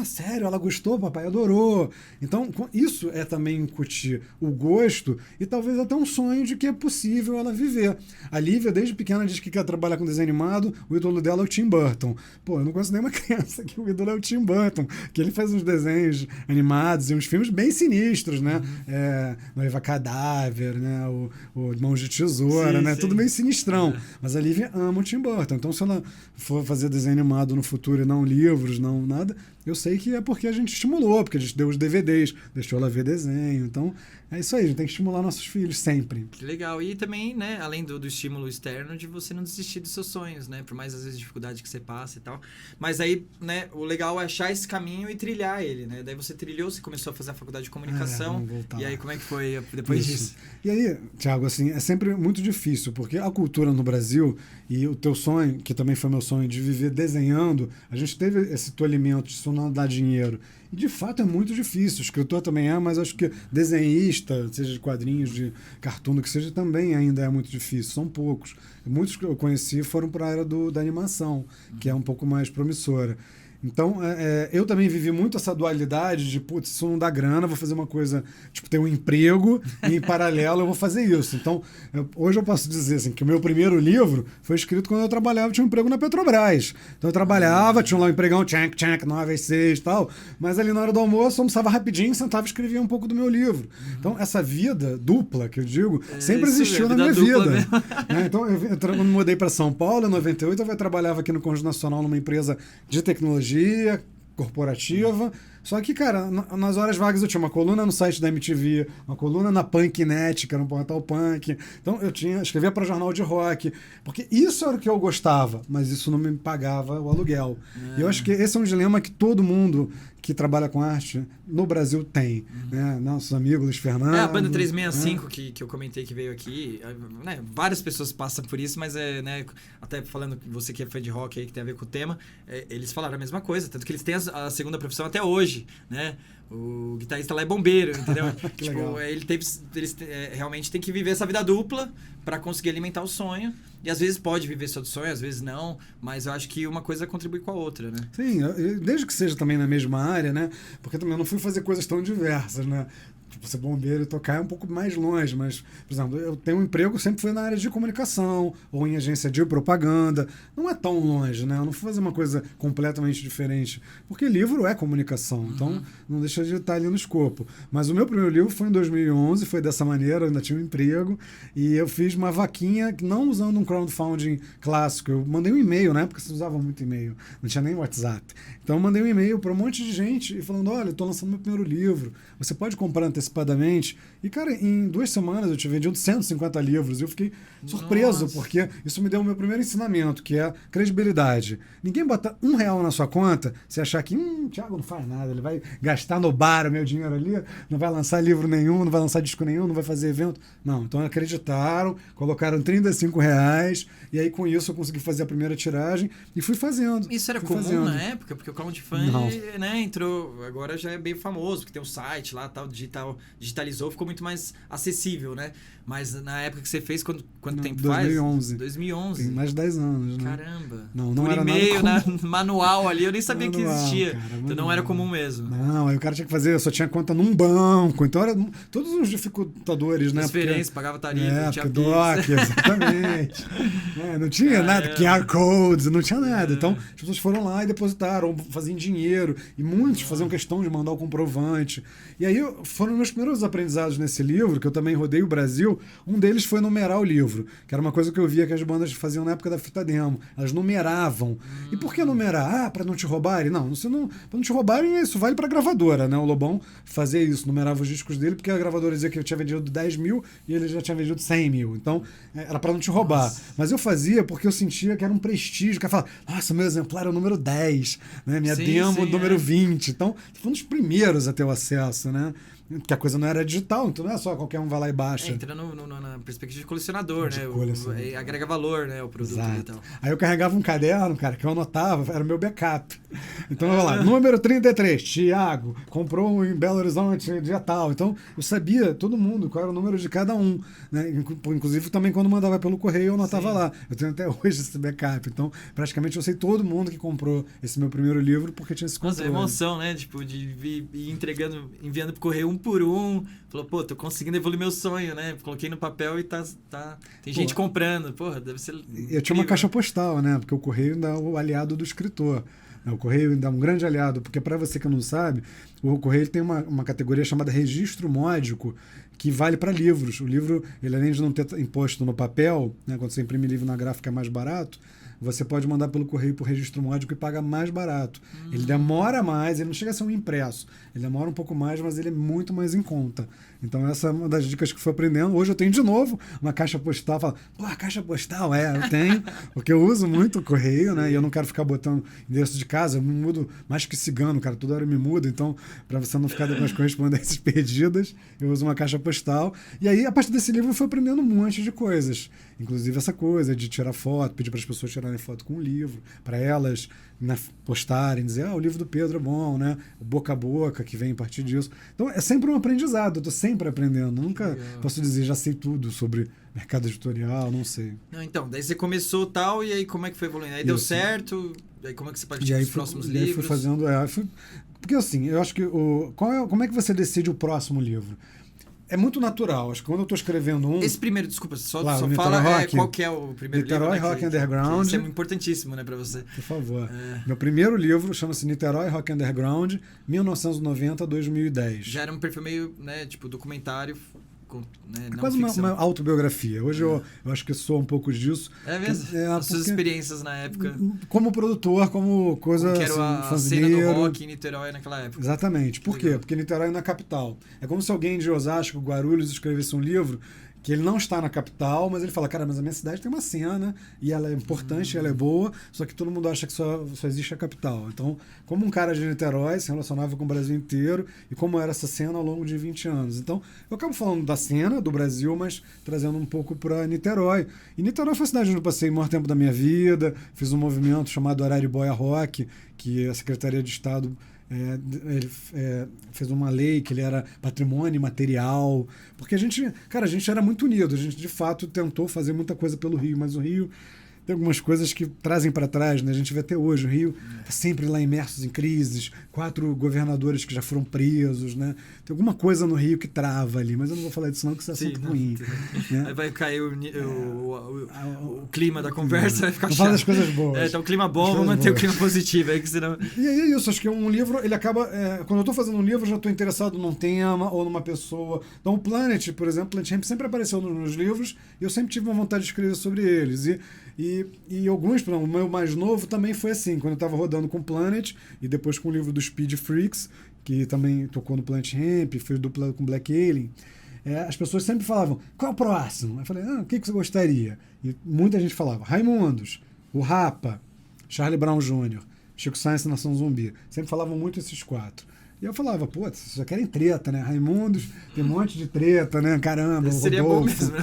Sério, ela gostou, papai adorou. Então, isso é também incutir o gosto e talvez até um sonho de que é possível ela viver. A Lívia, desde pequena, diz que quer trabalhar com desenho animado, o ídolo dela é o Tim Burton. Eu não conheço nenhuma criança que o ídolo é o Tim Burton, que ele faz uns desenhos animados e uns filmes bem sinistros, né? Noiva Cadáver, né? O Mãos de Tesoura, né? Sim. Tudo meio sinistrão. Mas a Lívia ama o Tim Burton. Então, se ela for fazer desenho animado no futuro e não livros, não nada, eu sei que é porque a gente estimulou, porque a gente deu os DVDs, deixou ela ver desenho. Então, é isso aí, a gente tem que estimular nossos filhos sempre. Que legal. E também, né, além do estímulo externo, de você não desistir dos seus sonhos, né? Por mais, às vezes, dificuldade que você passa e tal. Mas aí, né, o legal é achar esse caminho e trilhar ele, né? Daí você trilhou, você começou a fazer a faculdade de comunicação. E aí, como é que foi depois disso? E aí, Thiago, assim, é sempre muito difícil, porque a cultura no Brasil e o teu sonho, que também foi meu sonho, de viver desenhando, a gente teve esse tolimento de isso não dar dinheiro. E, de fato, é muito difícil. O escritor também é, mas acho que desenhista, seja de quadrinhos, de cartoon, que seja, também ainda é muito difícil. São poucos. Muitos que eu conheci foram para a área da animação, que é um pouco mais promissora. Então, eu também vivi muito essa dualidade de, putz, isso não dá grana, vou fazer uma coisa, tipo, ter um emprego e em paralelo eu vou fazer isso. Então, hoje eu posso dizer assim, que o meu primeiro livro foi escrito quando eu trabalhava, tinha um emprego na Petrobras. Então eu trabalhava, tinha lá um empregão, tchank, 9 às 6 e tal, mas ali na hora do almoço eu almoçava rapidinho, sentava e escrevia um pouco do meu livro. Então, essa vida dupla, que eu digo, sempre existiu na minha vida. Então, quando me mudei para São Paulo, em 98, eu trabalhava aqui no Conjunto Nacional numa empresa de tecnologia corporativa. Só que, cara, nas horas vagas eu tinha uma coluna no site da MTV, uma coluna na Punknet, que era um portal punk. Então eu escrevia para jornal de rock, porque isso era o que eu gostava, mas isso não me pagava o aluguel. E eu acho que esse é um dilema que todo mundo que trabalha com arte no Brasil tem. Né? Nossos amigos, Luiz Fernando. A banda 365, que eu comentei que veio aqui, né? Várias pessoas passam por isso, mas né? Até falando que você que é fã de rock aí, que tem a ver com o tema, eles falaram a mesma coisa, tanto que eles têm a segunda profissão até hoje, né? O guitarrista lá é bombeiro, entendeu? Tipo, eles realmente tem que viver essa vida dupla para conseguir alimentar o sonho. E às vezes pode viver só do sonho, às vezes não, mas eu acho que uma coisa contribui com a outra, né? Sim, desde que seja também na mesma área, né? Porque também eu não fui fazer coisas tão diversas, né? Tipo, ser bombeiro e tocar é um pouco mais longe, mas, por exemplo, eu tenho um emprego, sempre foi na área de comunicação, ou em agência de propaganda. Não é tão longe, né? Eu não fui fazer uma coisa completamente diferente, porque livro é comunicação, então não deixa de estar ali no escopo. Mas o meu primeiro livro foi em 2011, foi dessa maneira, eu ainda tinha um emprego, e eu fiz uma vaquinha, não usando um crowdfunding clássico, eu mandei um e-mail, na época você usava muito e-mail, não tinha nem WhatsApp. Então eu mandei um e-mail para um monte de gente, e falando, olha, eu estou lançando meu primeiro livro, você pode comprar antecipadamente. E, cara, em 2 semanas eu tinha vendido 150 livros. E eu fiquei surpreso, porque isso me deu o meu primeiro ensinamento, que é credibilidade. Ninguém bota R$1 na sua conta se achar que, Thiago não faz nada, ele vai gastar no bar o meu dinheiro ali, não vai lançar livro nenhum, não vai lançar disco nenhum, não vai fazer evento. Não, então acreditaram, colocaram R$35, e aí com isso eu consegui fazer a primeira tiragem e fui fazendo. Isso era comum na época? Porque o crowdfunding, né, entrou, agora já é bem famoso, porque tem um site lá, tal, digitalizou, ficou muito mais acessível, né? Mas na época que você fez, quanto tempo 2011. faz? 2011. Tem mais de 10 anos, né? Caramba. Não por era e-mail, nada manual ali, eu nem sabia que existia. Cara, então não era comum mesmo. Não, aí o cara tinha que fazer, eu só tinha conta num banco, então era todos os dificultadores, né? Transferência, pagava tarifa, tinha DOC, exatamente. Não tinha nada, QR Codes, não tinha nada. Então as pessoas foram lá e depositaram, faziam dinheiro, e muitos faziam questão de mandar o comprovante. E aí foram meus primeiros aprendizados nesse livro, que eu também rodei o Brasil. Um deles foi numerar o livro, que era uma coisa que eu via que as bandas faziam na época da fita demo. Elas numeravam. E por que numerar? Para não te roubarem? Não, para não te roubarem, isso vale para a gravadora, né? O Lobão fazia isso, numerava os discos dele, porque a gravadora dizia que eu tinha vendido 10 mil e ele já tinha vendido 100 mil. Então, era para não te roubar. Nossa. Mas eu fazia porque eu sentia que era um prestígio. O cara falava, nossa, meu exemplar é o número 10, né? Minha demo, número 20. Então, foi um dos primeiros a ter o acesso, né? Porque a coisa não era digital, então não é só qualquer um vai lá e baixa. Entra na perspectiva de colecionador, né? Agrega valor, né? O produto. E tal. Aí eu carregava um caderno, cara, que eu anotava, era o meu backup. Então, vai lá, número 33, Thiago, comprou em Belo Horizonte dia tal. Então, eu sabia, todo mundo, qual era o número de cada um. Né? Inclusive, também quando mandava pelo correio, eu anotava lá. Eu tenho até hoje esse backup. Então, praticamente, eu sei todo mundo que comprou esse meu primeiro livro, porque tinha esse controle. Nossa, emoção, né? Tipo, de ir entregando, enviando pro correio um por um. Falou, pô, tô conseguindo evoluir meu sonho, né? Coloquei no papel e tem gente comprando. Porra, deve ser incrível. Eu tinha uma caixa postal, né? Porque o correio ainda é o aliado do escritor. O correio ainda é um grande aliado, porque para você que não sabe, o correio tem uma categoria chamada registro módico, que vale para livros. O livro, ele além de não ter imposto no papel, né? Quando você imprime livro na gráfica é mais barato, você pode mandar pelo correio por registro módico e paga mais barato. Ele demora mais, ele não chega a ser um impresso. Ele demora um pouco mais, mas ele é muito mais em conta. Então essa é uma das dicas que eu fui aprendendo. Hoje eu tenho de novo uma caixa postal. Falo, pô, a caixa postal, eu tenho. Porque eu uso muito o correio, né? E eu não quero ficar botando endereço de casa. Eu me mudo mais que cigano, cara. Toda hora eu me mudo. Então, para você não ficar com as correspondências perdidas, eu uso uma caixa postal. E aí, a partir desse livro, eu fui aprendendo um monte de coisas. Inclusive essa coisa de tirar foto, pedir para as pessoas tirarem tirarem foto com o livro, para elas, né, postarem, dizer, o livro do Pedro é bom, né? O boca a boca que vem a partir disso. Então, é sempre um aprendizado, eu estou sempre aprendendo. Nunca posso dizer, já sei tudo sobre mercado editorial, não sei. Não, então, daí você começou tal, e aí como é que foi evoluindo? Aí deu certo, aí como é que você partiu dos próximos livros? Aí fui fazendo... porque assim, eu acho que... como é que você decide o próximo livro? É muito natural. Acho que quando eu estou escrevendo um... Esse primeiro, desculpa, só Niterói fala Rock, qual que é o primeiro Niterói livro. Rock Underground. Isso é importantíssimo, né, para você. Por favor. Meu primeiro livro chama-se Niterói Rock Underground, 1990-2010. Já era um perfil meio, né, tipo, documentário... Né, é quase uma autobiografia. Hoje eu acho que sou um pouco disso. É mesmo? As suas experiências na época. Como produtor, como coisa como que era assim, a cena do rock em Niterói naquela época. Exatamente. Por quê? Porque Niterói é na capital. É como se alguém de Osasco, Guarulhos, escrevesse um livro que ele não está na capital, mas ele fala, cara, mas a minha cidade tem uma cena e ela é importante, ela é boa, só que todo mundo acha que só existe a capital. Então, como um cara de Niterói se relacionava com o Brasil inteiro e como era essa cena ao longo de 20 anos. Então, eu acabo falando da cena do Brasil, mas trazendo um pouco para Niterói. E Niterói foi a cidade onde eu passei o maior tempo da minha vida, fiz um movimento chamado Araribóia Rock, que a Secretaria de Estado ele fez uma lei que ele era patrimônio imaterial, porque a gente era muito unido, a gente de fato tentou fazer muita coisa pelo Rio, mas o Rio tem algumas coisas que trazem para trás, né? A gente vê até hoje, o Rio está sempre lá imersos em crises, 4 governadores que já foram presos, né? Tem alguma coisa no Rio que trava ali, mas eu não vou falar disso não, que isso é assunto ruim. Né? Aí vai cair o clima da conversa, vai ficar chato. Fala das coisas boas. Então o clima bom, vamos manter o clima positivo. Aí que senão... E aí é isso, acho que um livro, ele acaba... quando eu estou fazendo um livro, eu já estou interessado num tema ou numa pessoa. Então o Planet, por exemplo, Planet Hemp sempre apareceu nos meus livros e eu sempre tive uma vontade de escrever sobre eles. E alguns, por exemplo, o meu mais novo também foi assim, quando eu estava rodando com o Planet e depois com o livro do Speed Freaks, que também tocou no Planet Hemp, fez dupla com Black Alien, as pessoas sempre falavam, qual é o próximo? Eu falei, o que você gostaria? E muita gente falava, Raimundos, o Rapa, Charlie Brown Jr., Chico Science e Nação Zumbi. Sempre falavam muito esses 4. E eu falava, pô, vocês só querem treta, né? Raimundos, tem um monte de treta, né? Caramba, esse seria bom mesmo, né?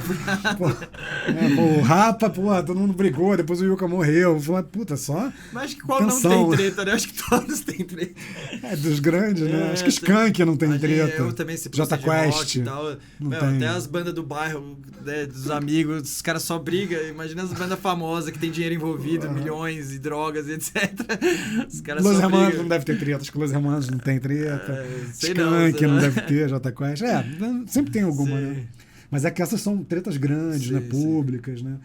O Rapa, todo mundo brigou, depois o Yuka morreu. Eu falei, puta, só. Mas acho que qual tensão, não tem treta, né? Acho que todos têm treta. Dos grandes, né? Acho que Skank não tem treta. Eu também, se Jota Quest. E tal. Até as bandas do bairro, né, dos amigos, os caras só brigam. Imagina as bandas famosas que tem dinheiro envolvido, milhões e drogas e etc. Os caras Los só Hermanos brigam. não deve ter treta, acho que Los Hermanos não tem treta. Sei Skank não deve ter, Jota Quest. Sempre tem alguma, né? Mas é que essas são tretas grandes, né? Públicas, né?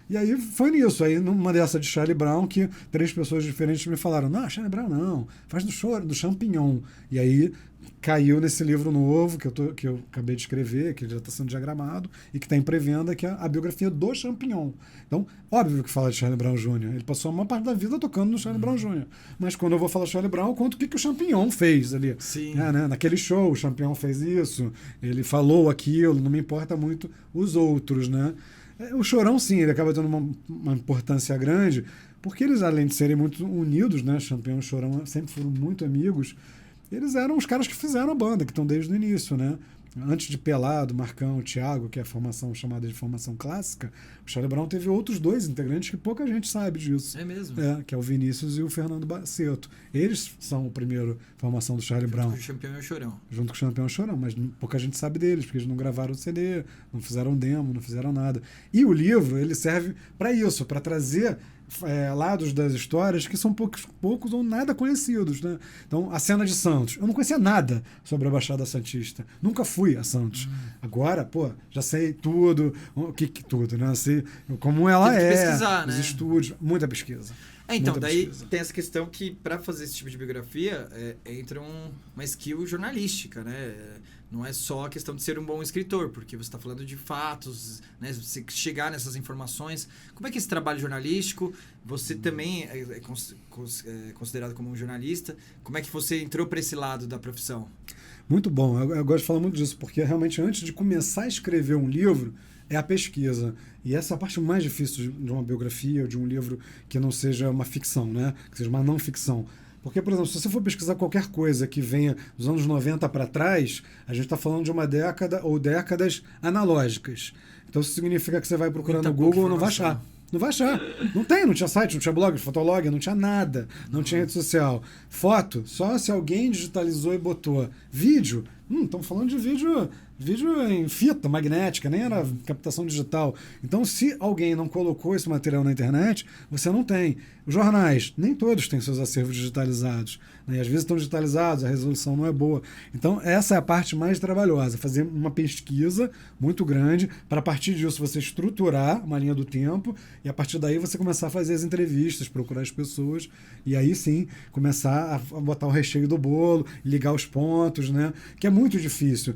E aí foi nisso. Aí numa dessa de Charlie Brown, que 3 pessoas diferentes me falaram, não, Charlie Brown não, faz do Champignon. E aí caiu nesse livro novo que eu acabei de escrever, que já está sendo diagramado e que está em pré-venda, que é a biografia do Champignon. Então, óbvio que fala de Charlie Brown Jr. Ele passou uma parte da vida tocando no Charlie Brown Jr. Mas quando eu vou falar de Charlie Brown, eu conto o que o Champignon fez ali. Sim. Né? Naquele show, o Champignon fez isso, ele falou aquilo, não me importa muito os outros, né? O Chorão, sim, ele acaba tendo uma importância grande, porque eles, além de serem muito unidos, né? Champignon e Chorão sempre foram muito amigos. Eles eram os caras que fizeram a banda, que estão desde o início, né? Antes de Pelado, Marcão, Thiago, que é a formação chamada de formação clássica, o Charlie Brown teve outros 2 integrantes que pouca gente sabe disso. É mesmo? Que é o Vinícius e o Fernando Baceto. Eles são a primeira formação do Charlie Brown. Junto com o Champignon e o Chorão. Junto com o Champignon e o Chorão, mas pouca gente sabe deles, porque eles não gravaram o CD, não fizeram demo, não fizeram nada. E o livro, ele serve para isso, para trazer lados das histórias que são poucos ou nada conhecidos, né? Então, a cena de Santos. Eu não conhecia nada sobre a Baixada Santista. Nunca fui a Santos. Agora, já sei tudo, tudo, né? Sei como ela tem que pesquisar, os estúdios, muita pesquisa. Então, daí tem essa questão que, para fazer esse tipo de biografia, entra uma skill jornalística, né? Não é só a questão de ser um bom escritor, porque você está falando de fatos, né? Você chegar nessas informações. Como é que é esse trabalho jornalístico? Você também é considerado como um jornalista. Como é que você entrou para esse lado da profissão? Muito bom. Eu gosto de falar muito disso, porque realmente antes de começar a escrever um livro, é a pesquisa. E essa é a parte mais difícil de uma biografia ou de um livro que não seja uma ficção, né? Que seja uma não ficção. Porque, por exemplo, se você for pesquisar qualquer coisa que venha dos anos 90 para trás, a gente está falando de uma década ou décadas analógicas. Então, isso significa que você vai procurar no Google e não vai achar. Não vai achar. Não tinha site, não tinha blog, fotolog, não tinha nada. Não tinha rede social. Foto, só se alguém digitalizou e botou. Vídeo, estamos falando de vídeo em fita magnética, nem era captação digital. Então, se alguém não colocou esse material na internet, você não tem. Os jornais, nem todos têm seus acervos digitalizados, né? E às vezes estão digitalizados, a resolução não é boa. Então, essa é a parte mais trabalhosa, fazer uma pesquisa muito grande para, a partir disso, você estruturar uma linha do tempo e, a partir daí, você começar a fazer as entrevistas, procurar as pessoas e aí, sim, começar a botar o recheio do bolo, ligar os pontos, né? Que é muito difícil.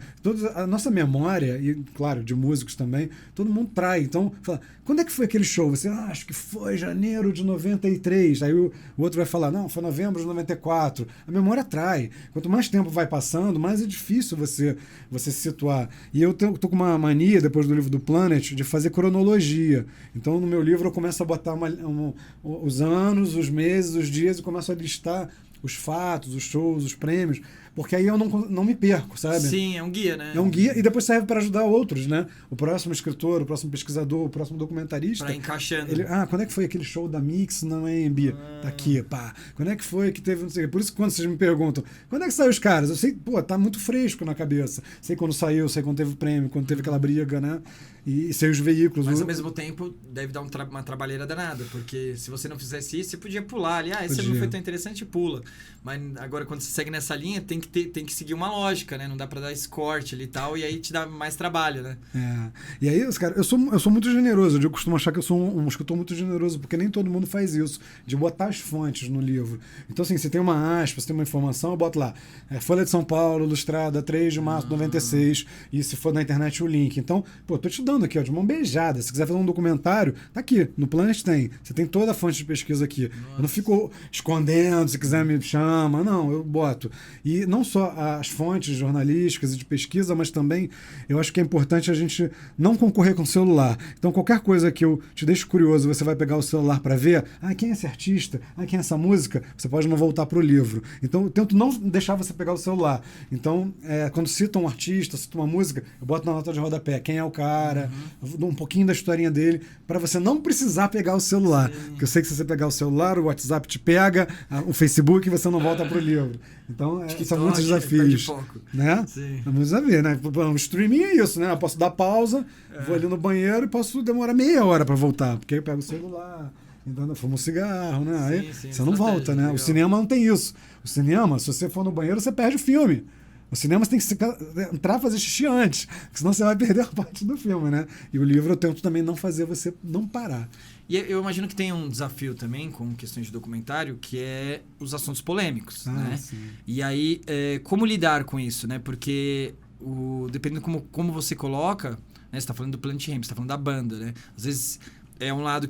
A nossa memória, e, claro, de músicos também, todo mundo trai. Então, fala, quando é que foi aquele show? Você, acho que foi janeiro de 93. Aí o outro vai falar, não, foi novembro de 94. A memória trai. Quanto mais tempo vai passando, mais é difícil você se situar. E eu tô com uma mania, depois do livro do Planet, de fazer cronologia. Então, no meu livro, eu começo a botar os anos, os meses, os dias, e começo a listar os fatos, os shows, os prêmios, porque aí eu não me perco, sabe? Sim, é um guia, né? É um guia e depois serve para ajudar outros, né? O próximo escritor, o próximo pesquisador, o próximo documentarista. Para encaixando. Quando é que foi aquele show da Mix na AMB? Tá aqui, pá. Quando é que foi que teve, não sei o quê. Por isso que quando vocês me perguntam, quando é que saiu os caras? Eu sei, tá muito fresco na cabeça. Sei quando saiu, sei quando teve prêmio, quando teve aquela briga, né? E sei os veículos. Mas ao mesmo tempo deve dar uma trabalheira danada, porque se você não fizesse isso, você podia pular ali. Esse não foi tão interessante, pula. Mas agora quando você segue nessa linha, tem que seguir uma lógica, né? Não dá pra dar esse corte ali e tal, e aí te dá mais trabalho, né? E aí, cara, eu sou muito generoso. Eu costumo achar que eu sou um escritor muito generoso, porque nem todo mundo faz isso, de botar as fontes no livro. Então, assim, você tem uma aspa, você tem uma informação, eu boto lá, Folha de São Paulo, Ilustrada, 3 de março de 96, e se for na internet o link. Então, tô te dando aqui, ó, de mão beijada. Se quiser fazer um documentário, tá aqui, no Planet tem. Você tem toda a fonte de pesquisa aqui. Nossa. Eu não fico escondendo, se quiser me chama, não, eu boto. E não só as fontes jornalísticas e de pesquisa, mas também eu acho que é importante a gente não concorrer com o celular. Então, qualquer coisa que eu te deixe curioso, você vai pegar o celular para ver, quem é esse artista? Quem é essa música? Você pode não voltar para o livro. Então, eu tento não deixar você pegar o celular. Então, quando cita um artista, cita uma música, eu boto na nota de rodapé quem é o cara, um pouquinho da historinha dele, para você não precisar pegar o celular. Sim. Porque eu sei que se você pegar o celular, o WhatsApp te pega, o Facebook, você não volta para o livro. Então, são muitos desafios. Né? Sim. Vamos ver, né? O streaming é isso, né? Eu posso dar pausa, vou ali no banheiro e posso demorar meia hora para voltar, porque aí eu pego o celular, então fumo um cigarro, né? Aí você não volta, né? Legal. O cinema não tem isso. O cinema, se você for no banheiro, você perde o filme. O cinema você tem que entrar e fazer xixi antes, senão você vai perder a parte do filme, né? E o livro eu tento também não fazer você não parar. E eu imagino que tem um desafio também com questões de documentário, que é os assuntos polêmicos, né? Sim. E aí, como lidar com isso, né? Porque dependendo como você coloca, né? Você está falando do Planet Hemp, você está falando da banda, né? Às vezes é um lado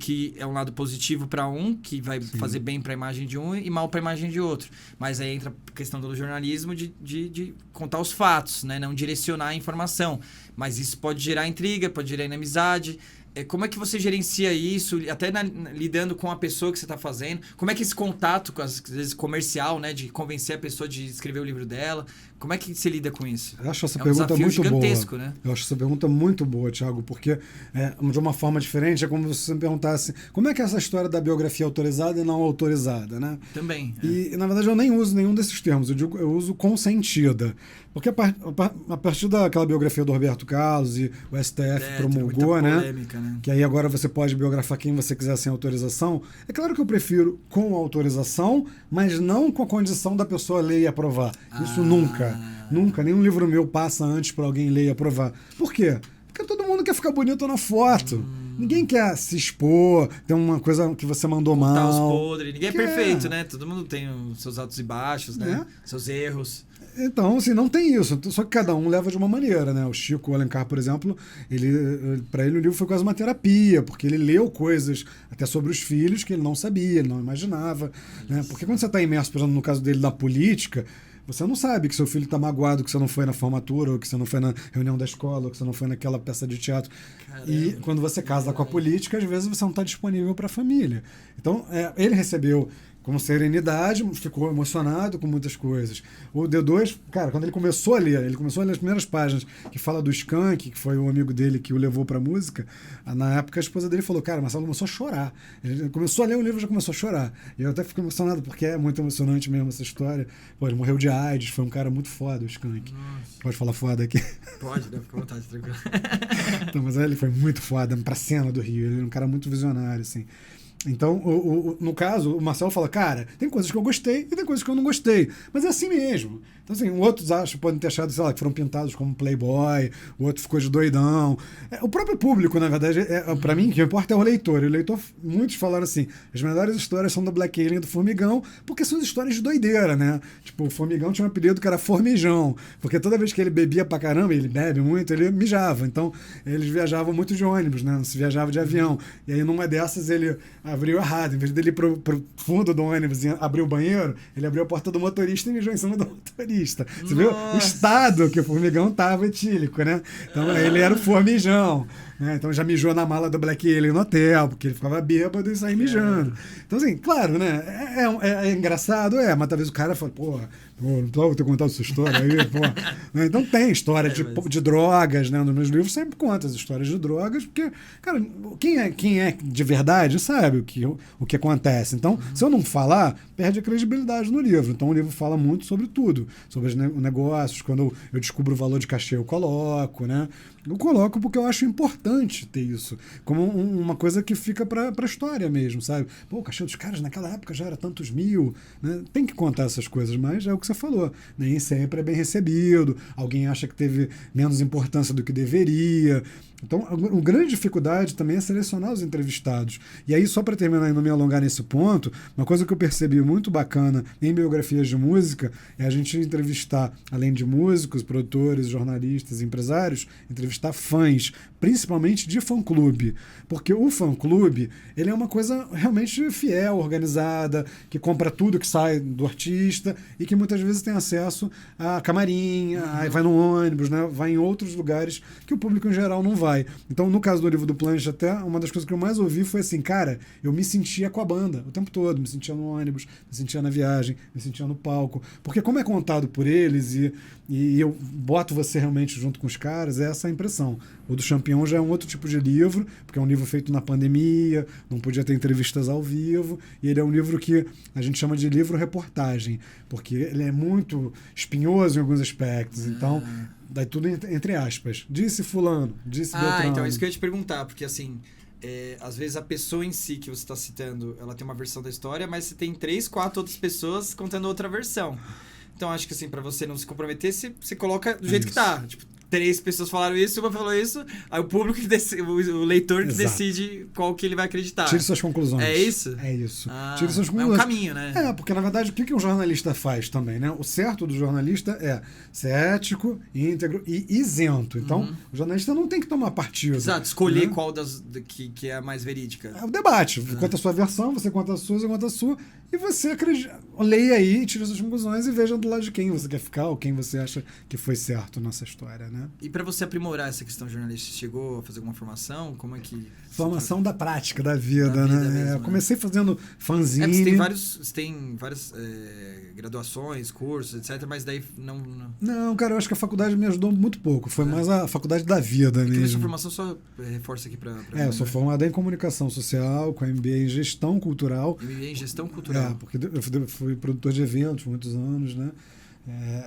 positivo para um, que vai fazer bem para a imagem de um e mal para a imagem de outro. Mas aí entra a questão do jornalismo de contar os fatos, né? Não direcionar a informação. Mas isso pode gerar intriga, pode gerar inimizade. Como é que você gerencia isso, até lidando com a pessoa que você está fazendo? Como é que esse contato, às vezes comercial, né, de convencer a pessoa de escrever o livro dela, como é que você lida com isso? Eu acho essa pergunta muito gigantesco, boa. Né? Eu acho essa pergunta muito boa, Thiago, porque de uma forma diferente é como se você me perguntasse como é que é essa história da biografia autorizada e não autorizada, né? Também. E, na verdade, eu nem uso nenhum desses termos. Eu uso consentida. Porque a partir daquela biografia do Roberto Carlos e o STF promulgou, né? Polêmica, né? Que aí agora você pode biografar quem você quiser sem autorização. É claro que eu prefiro com autorização, mas não com a condição da pessoa ler e aprovar. Isso nunca. Nunca. Nenhum livro meu passa antes para alguém ler e aprovar. Por quê? Porque todo mundo quer ficar bonito na foto. Ninguém quer se expor, tem uma coisa que você mandou mal. Os podres. Ninguém é perfeito, né? Todo mundo tem os seus altos e baixos, né? Seus erros. Então, assim, não tem isso. Só que cada um leva de uma maneira, né? O Chico Alencar, por exemplo, para ele o livro foi quase uma terapia, porque ele leu coisas até sobre os filhos que ele não sabia, ele não imaginava. Né? Porque quando você está imerso, por exemplo, no caso dele, na política, você não sabe que seu filho está magoado, que você não foi na formatura, ou que você não foi na reunião da escola, ou que você não foi naquela peça de teatro. Caramba, e quando você casa com a política, às vezes você não está disponível para a família. Então, ele recebeu... com serenidade, ficou emocionado com muitas coisas. O D2, cara, quando ele começou a ler as primeiras páginas que fala do Skank, que foi o amigo dele que o levou pra música, na época a esposa dele falou, cara, Marcelo começou a chorar. Ele começou a ler o livro e já começou a chorar. E eu até fico emocionado, porque é muito emocionante mesmo essa história. Pô, ele morreu de AIDS, foi um cara muito foda, o Skank. Nossa. Pode falar foda aqui? Pode, deve ficar à vontade, tranquilo. Então, mas ele foi muito foda pra cena do Rio. Ele era um cara muito visionário, assim. Então, no caso, o Marcelo fala, cara, tem coisas que eu gostei e tem coisas que eu não gostei. Mas é assim mesmo. Então, assim, outros podem ter achado, sei lá, que foram pintados como playboy, o outro ficou de doidão. O próprio público, na verdade, pra mim, o que importa é o leitor. E o leitor, muitos falaram assim, as melhores histórias são da Black Alien e do Formigão, porque são histórias de doideira, né? Tipo, o Formigão tinha um apelido que era Formijão, porque toda vez que ele bebia pra caramba, ele bebe muito, ele mijava. Então, eles viajavam muito de ônibus, né? Não se viajava de avião. E aí, numa dessas, ele abriu errado. Em vez dele ir pro fundo do ônibus e abrir o banheiro, ele abriu a porta do motorista e mijou em cima do motorista. Você viu o estado que o Formigão tava etílico, né? Então ele era o Formijão. Né? Então já mijou na mala do Black Alien no hotel, porque ele ficava bêbado e saía mijando. Então, assim, claro, né? É engraçado, mas talvez o cara fale, pô, não vou ter contado essa história aí, pô. Então tem história de drogas, né? Nos meus livros sempre conta as histórias de drogas, porque, cara, quem é de verdade sabe o que acontece. Então, se eu não falar, perde a credibilidade no livro. Então, o livro fala muito sobre tudo, sobre os negócios. Quando eu descubro o valor de cachê, eu coloco, né? Eu coloco porque eu acho importante ter isso, como uma coisa que fica para a história mesmo, sabe? Pô, o cachê dos caras naquela época já era tantos mil, né? Tem que contar essas coisas, mas é o que você falou, nem sempre é bem recebido, alguém acha que teve menos importância do que deveria. Então, a grande dificuldade também é selecionar os entrevistados. E aí, só para terminar e não me alongar nesse ponto, uma coisa que eu percebi muito bacana em biografias de música é a gente entrevistar, além de músicos, produtores, jornalistas, empresários, entrevistar fãs, principalmente de fã-clube. Porque o fã-clube, ele é uma coisa realmente fiel, organizada, que compra tudo que sai do artista e que muitas vezes tem acesso a camarim, vai no ônibus, né? Vai em outros lugares que o público em geral não vai. Então, no caso do livro do Plancha, até uma das coisas que eu mais ouvi foi assim, cara, eu me sentia com a banda o tempo todo, me sentia no ônibus, me sentia na viagem, me sentia no palco. Porque como é contado por eles e eu boto você realmente junto com os caras, é essa a impressão. O do Champion já é um outro tipo de livro, porque é um livro feito na pandemia, não podia ter entrevistas ao vivo, e ele é um livro que a gente chama de livro-reportagem, porque ele é muito espinhoso em alguns aspectos, então daí tudo entre aspas. Disse fulano, disse Beltrano. Então, isso que eu ia te perguntar, porque assim, às vezes a pessoa em si que você está citando, ela tem uma versão da história, mas você tem 3, 4 outras pessoas contando outra versão. Então, acho que assim, para você não se comprometer, você coloca do jeito que tá. Tipo, 3 pessoas falaram isso, uma falou isso, aí o público, o leitor que decide qual que ele vai acreditar. Tire suas conclusões. É isso? É isso. Tire suas conclusões. É um caminho, né? Porque na verdade o que um jornalista faz também, né? O certo do jornalista é ser ético, íntegro e isento. Então, o jornalista não tem que tomar partido. Exato, escolher, né? Qual que é a mais verídica. É o debate. Conta a sua versão, você conta a sua, você conta a sua, e você leia aí, tire suas conclusões e veja do lado de quem você quer ficar ou quem você acha que foi certo nessa história, né? E para você aprimorar essa questão jornalística, você chegou a fazer alguma formação? Como é que... Formação da prática, da vida, né? Mesmo, eu comecei fazendo fanzine. Você tem várias graduações, cursos, etc., mas daí não... Não, cara, eu acho que a faculdade me ajudou muito pouco. Foi mais a faculdade da vida mesmo. Essa formação só reforça aqui para eu sou formado em comunicação social, com MBA em gestão cultural. MBA em gestão cultural. Porque eu fui produtor de eventos muitos anos, né?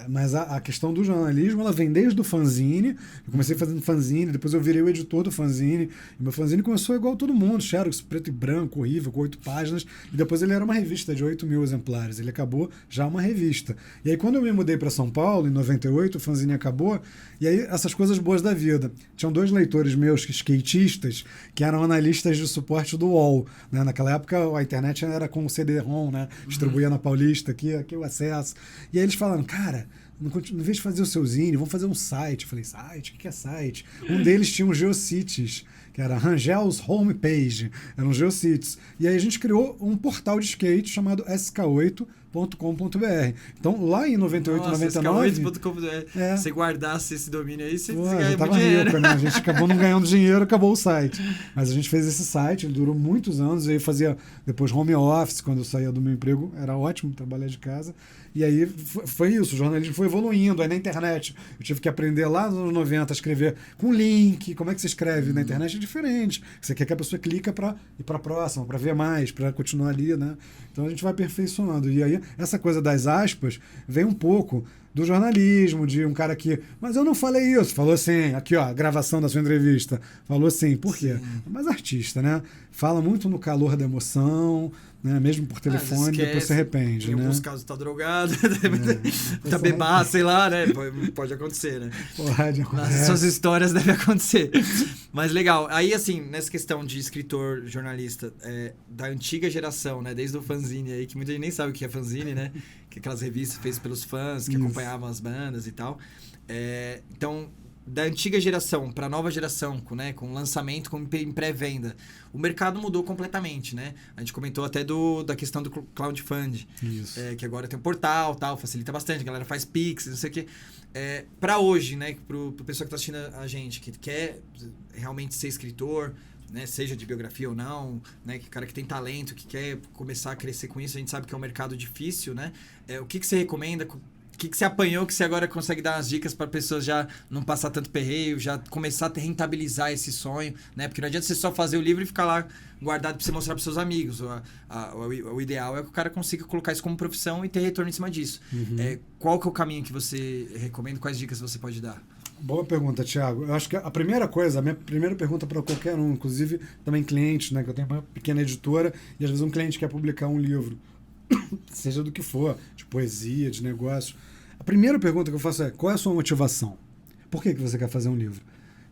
Mas a questão do jornalismo, ela vem desde o fanzine. Eu comecei fazendo fanzine, depois eu virei o editor do fanzine. E meu fanzine começou igual todo mundo, xerox, preto e branco, horrível, com 8 páginas. E depois ele era uma revista de 8 mil exemplares. Ele acabou já uma revista. E aí quando eu me mudei para São Paulo, em 98, o fanzine acabou. E aí essas coisas boas da vida. Tinham 2 leitores meus, skatistas, que eram analistas de suporte do UOL. Né? Naquela época a internet era com o CD-ROM, né? Distribuía na Paulista, aqui o acesso. E aí eles falaram, cara, Em vez de fazer o seu zine, vamos fazer um site. Eu falei, site? O que é site? Um deles tinha um GeoCities, que era Rangel's Homepage, era um GeoCities. E aí a gente criou um portal de skate chamado sk8.com.br. Então, lá em 98, Nossa, 99... sk8.com.br. Se guardasse esse domínio aí, você já ganha tava dinheiro. rico, né? A gente acabou não ganhando dinheiro, acabou o site. Mas a gente fez esse site, ele durou muitos anos, e aí fazia depois home office, quando eu saía do meu emprego, era ótimo trabalhar de casa. E aí foi isso, o jornalismo foi evoluindo. Aí na internet eu tive que aprender lá nos anos 90 a escrever com link. Como é que você escreve na internet? É diferente. Você quer que a pessoa clica para ir para a próxima, para ver mais, para continuar ali, né? Então a gente vai aperfeiçoando. E aí essa coisa das aspas vem um pouco do jornalismo, de um cara que... Mas eu não falei isso. Falou assim, aqui ó, a gravação da sua entrevista. Falou assim, por quê? Mas artista, né? Fala muito no calor da emoção, né? Mesmo por telefone, depois se arrepende, em né? alguns casos tá drogado, tá bebaço, sei lá, né? Pode acontecer, né? Pode acontecer. Nas suas histórias deve acontecer. Mas legal. Aí, assim, nessa questão de escritor, jornalista, da antiga geração, né? Desde o fanzine aí, que muita gente nem sabe o que é fanzine, né? Que aquelas revistas feitas pelos fãs, que acompanhavam as bandas e tal. Então, da antiga geração para a nova geração, com lançamento, em pré-venda, o mercado mudou completamente, né? A gente comentou até da questão do crowdfunding, que agora tem um portal, tal, facilita bastante, a galera faz Pix, não sei o quê. Para hoje, né, pro pessoal que está assistindo a gente, que quer realmente ser escritor, né, seja de biografia ou não, né, que cara que tem talento, que quer começar a crescer com isso, a gente sabe que é um mercado difícil, né? O que você recomenda? O que você apanhou que você agora consegue dar umas dicas para pessoas já não passar tanto perreio, já começar a rentabilizar esse sonho, né? Porque não adianta você só fazer o livro e ficar lá guardado para você mostrar para seus amigos. O ideal é que o cara consiga colocar isso como profissão e ter retorno em cima disso. Qual que é o caminho que você recomenda? Quais dicas você pode dar? Boa pergunta, Thiago. Eu acho que a primeira coisa, a minha primeira pergunta para qualquer um, inclusive também clientes, né? Que eu tenho uma pequena editora e às vezes um cliente quer publicar um livro, seja do que for, de poesia, de negócio. A primeira pergunta que eu faço é: qual é a sua motivação? Por que você quer fazer um livro?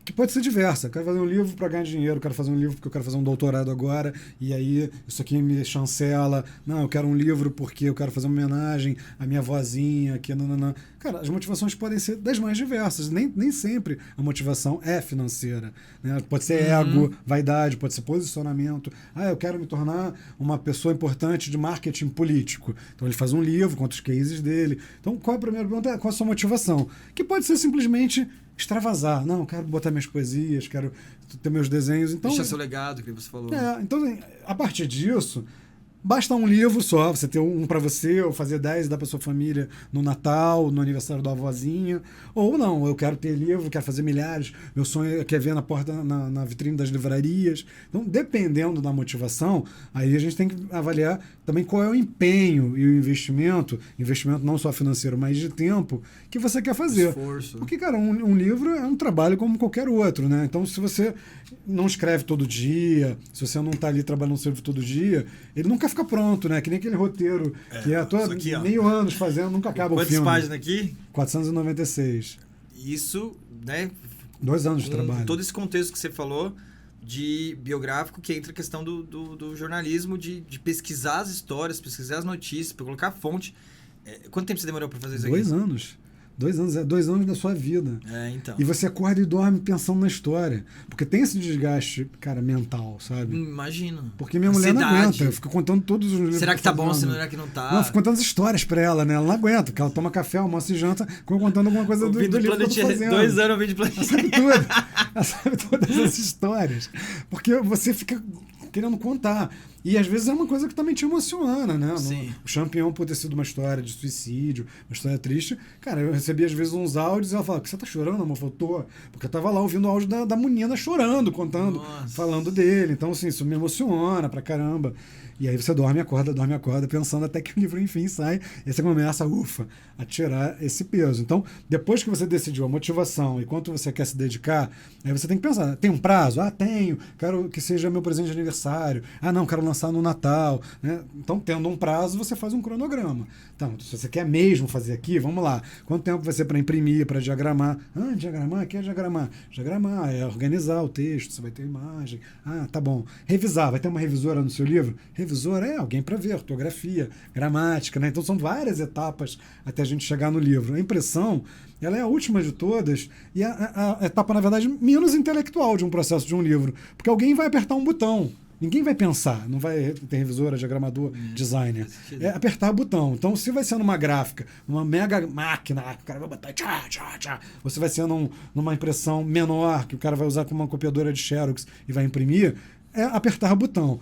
Que pode ser diversa. Eu quero fazer um livro para ganhar dinheiro, eu quero fazer um livro porque eu quero fazer um doutorado agora, e aí isso aqui me chancela. Não, eu quero um livro porque eu quero fazer uma homenagem à minha vozinha, que nananã. Cara, as motivações podem ser das mais diversas. Nem sempre a motivação é financeira, né? Pode ser ego, vaidade, pode ser posicionamento. Eu quero me tornar uma pessoa importante de marketing político. Então ele faz um livro, conta os cases dele. Então qual é a primeira pergunta? Qual a sua motivação? Que pode ser simplesmente extravasar. Não, quero botar minhas poesias, quero ter meus desenhos. Então, deixar seu legado, que você falou. Então, a partir disso, basta um livro só, você ter um para você, ou fazer 10 e dar para sua família no Natal, no aniversário da avózinha. Ou não, eu quero ter livro, quero fazer milhares, meu sonho é ver na porta, na vitrine das livrarias. Então, dependendo da motivação, aí a gente tem que avaliar também qual é o empenho e o investimento não só financeiro, mas de tempo, que você quer fazer. Esforço. Porque, cara, um livro é um trabalho como qualquer outro, né? Então, se você não escreve todo dia, se você não está ali trabalhando no seu livro todo dia, ele nunca fica pronto, né? Que nem aquele roteiro que meio anos fazendo, nunca acaba o filme. Quantas páginas aqui? 496. Isso, né? 2 anos de trabalho. Todo esse contexto que você falou de biográfico, que entra a questão do jornalismo, de pesquisar as histórias, pesquisar as notícias, para colocar a fonte. Quanto tempo você demorou para fazer isso aqui? 2 anos. 2 anos, 2 anos da sua vida. Então. E você acorda e dorme pensando na história. Porque tem esse desgaste, cara, mental, sabe? Imagino. Porque minha mulher não aguenta. Eu fico contando todos os livros. Será que tá bom? Será que não tá? Não, eu fico contando as histórias pra ela, né? Ela não aguenta, porque ela toma café, almoça e janta, contando alguma coisa do livro que eu tô fazendo. 2 anos ouvindo Planet. Ela sabe tudo. Ela sabe todas as histórias. Porque você fica querendo contar. E às vezes é uma coisa que também te emociona, né? Sim. O Champion, por ter sido uma história de suicídio, uma história triste. Cara, eu recebi às vezes uns áudios e ela fala: você tá chorando, amor? Eu tô. Porque eu tava lá ouvindo o áudio da menina chorando, contando, falando dele. Então, assim, isso me emociona pra caramba. E aí você dorme, acorda, pensando até que o livro, enfim, sai. E você começa, a tirar esse peso. Então, depois que você decidiu a motivação e quanto você quer se dedicar, aí você tem que pensar: tem um prazo? Tenho. Quero que seja meu presente de aniversário. Não, quero lançar no Natal, né? Então, tendo um prazo, você faz um cronograma. Então, se você quer mesmo fazer aqui, vamos lá. Quanto tempo vai ser para imprimir, para diagramar? Diagramar? O que é diagramar? Diagramar é organizar o texto, você vai ter imagem. Tá bom. Revisar, vai ter uma revisora no seu livro? Revisora é alguém para ver, ortografia, gramática, né? Então, são várias etapas até a gente chegar no livro. A impressão, ela é a última de todas e a etapa, na verdade, menos intelectual de um processo de um livro. Porque alguém vai apertar um botão. Ninguém vai pensar, não vai ter revisora, diagramador, designer. É apertar botão. Então, se vai ser numa gráfica, numa mega máquina, o cara vai botar tchá, tchá, tchá. Ou se vai ser numa impressão menor, que o cara vai usar como uma copiadora de Xerox e vai imprimir, é apertar botão.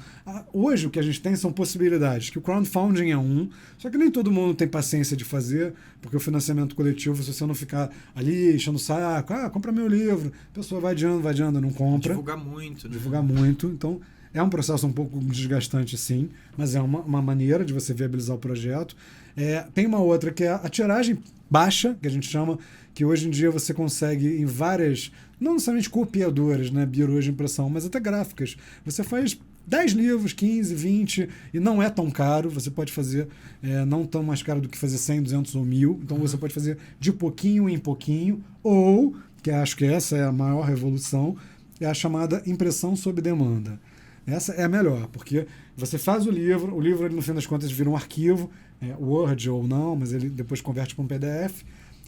Hoje, o que a gente tem são possibilidades, que o crowdfunding é só que nem todo mundo tem paciência de fazer, porque o financiamento coletivo, se você não ficar ali enchendo o saco, compra meu livro, a pessoa vai adiando, não compra. Divulgar muito. Né? Divulgar muito, então... É um processo um pouco desgastante, sim, mas é uma maneira de você viabilizar o projeto. Tem uma outra que é a tiragem baixa, que a gente chama, que hoje em dia você consegue em várias, não necessariamente copiadoras, né, birôs de impressão, mas até gráficas. Você faz 10 livros, 15, 20, e não é tão caro. Você pode fazer não tão mais caro do que fazer 100, 200 ou 1000. Então você pode fazer de pouquinho em pouquinho, ou, que acho que essa é a maior revolução, é a chamada impressão sob demanda. Essa é a melhor, porque você faz o livro ele, no fim das contas vira um arquivo, Word ou não, mas ele depois converte para um PDF,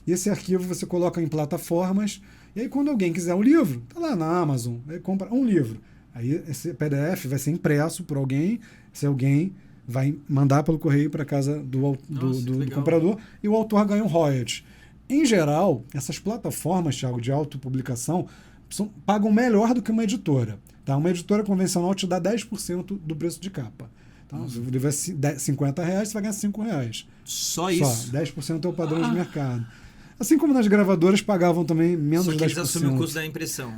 e esse arquivo você coloca em plataformas, e aí quando alguém quiser o livro, tá lá na Amazon, aí compra um livro. Aí esse PDF vai ser impresso por alguém, esse alguém vai mandar pelo correio para casa do comprador, e o autor ganha um royalty. Em geral, essas plataformas, Thiago, de autopublicação, pagam melhor do que uma editora. Tá? Uma editora convencional te dá 10% do preço de capa. Tá? Se o livro é R$50, você vai ganhar R$5. Só isso? 10% é o padrão de mercado. Assim como nas gravadoras pagavam também menos de 10%. Só que eles assumem o custo da impressão.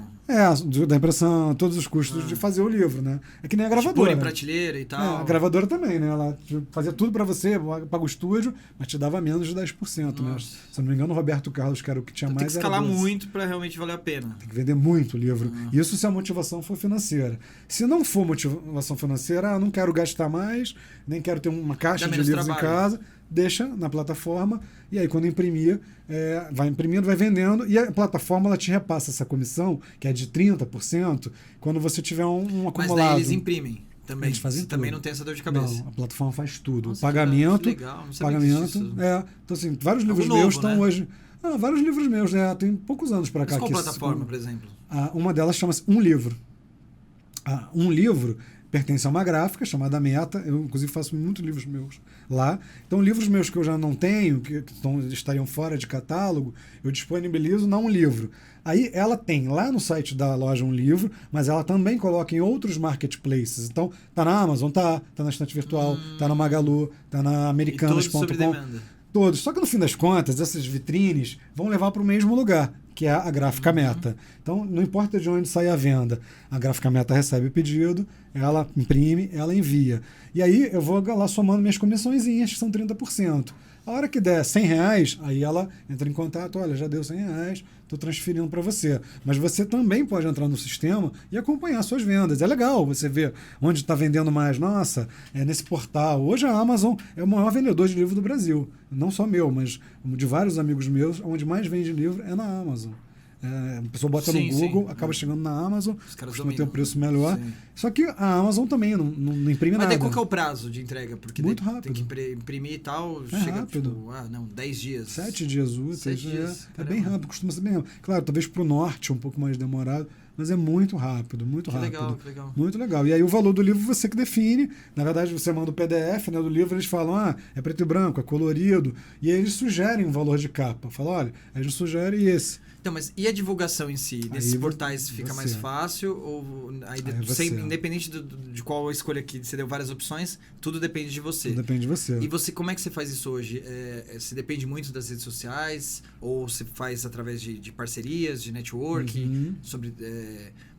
Da impressão, todos os custos de fazer o livro, né? É que nem a gravadora. Pôr em prateleira e tal. A gravadora também, né? Ela fazia tudo para você, paga o estúdio, mas te dava menos de 10%, né? Se eu não me engano, o Roberto Carlos, que era o que tinha mais... Tem que escalar muito para realmente valer a pena. Tem que vender muito o livro. Isso se a motivação for financeira. Se não for motivação financeira, não quero gastar mais, nem quero ter uma caixa de livros em casa, deixa na plataforma, e aí quando imprimir, vai imprimindo, vai vendendo, e a plataforma ela te repassa essa comissão, que é de 30%, quando você tiver um acumulado. Mas daí eles imprimem também. Eles fazem também não tem essa dor de cabeça. Não, a plataforma faz tudo. Nossa, pagamento. Legal, não sabia disso. Então, assim, vários livros meus estão hoje. Vários livros meus, tem poucos anos para cá. Mas qual plataforma, por exemplo? Uma delas chama-se Um Livro. Um Livro pertence a uma gráfica chamada Meta. Eu, inclusive, faço muitos livros meus lá. Então, livros meus que eu já não tenho, que estariam fora de catálogo, eu disponibilizo na Um Livro. Aí ela tem lá no site da loja Um Livro, mas ela também coloca em outros marketplaces. Então, tá na Amazon, tá na Estante Virtual, tá na Magalu, tá na Americanas.com. Todos. Só que no fim das contas, essas vitrines vão levar para o mesmo lugar, que é a Gráfica Meta. Então, não importa de onde sai a venda, a Gráfica Meta recebe o pedido, ela imprime, ela envia. E aí eu vou lá somando minhas comissõezinhas, que são 30%. A hora que der R$100, aí ela entra em contato, olha, já deu R$100, estou transferindo para você. Mas você também pode entrar no sistema e acompanhar suas vendas. É legal você ver onde está vendendo mais. Nossa, nesse portal. Hoje a Amazon é o maior vendedor de livro do Brasil. Não só meu, mas de vários amigos meus, onde mais vende livro é na Amazon. A pessoa bota no Google, acaba chegando na Amazon, costuma ter um preço melhor. Sim. Só que a Amazon também não imprime nada. Mas daí qual que é o prazo de entrega? Porque muito rápido. Tem que imprimir e tal, chega rápido. 10 dias. 7 dias úteis. É bem rápido, costuma ser bem rápido. Claro, talvez para o norte um pouco mais demorado, mas é muito rápido, muito rápido. Legal. Muito legal. E aí o valor do livro você que define. Na verdade, você manda o PDF, né, do livro, eles falam, é preto e branco, é colorido. E aí eles sugerem um valor de capa. Falam, olha, a gente sugere esse. Então, mas e a divulgação em si? Nesses portais fica mais fácil? Ou independente de qual escolha que você deu várias opções, tudo depende de você? Tudo depende de você. E você, como é que você faz isso hoje? Você depende muito das redes sociais? Ou você faz através de parcerias, de networking? Sobre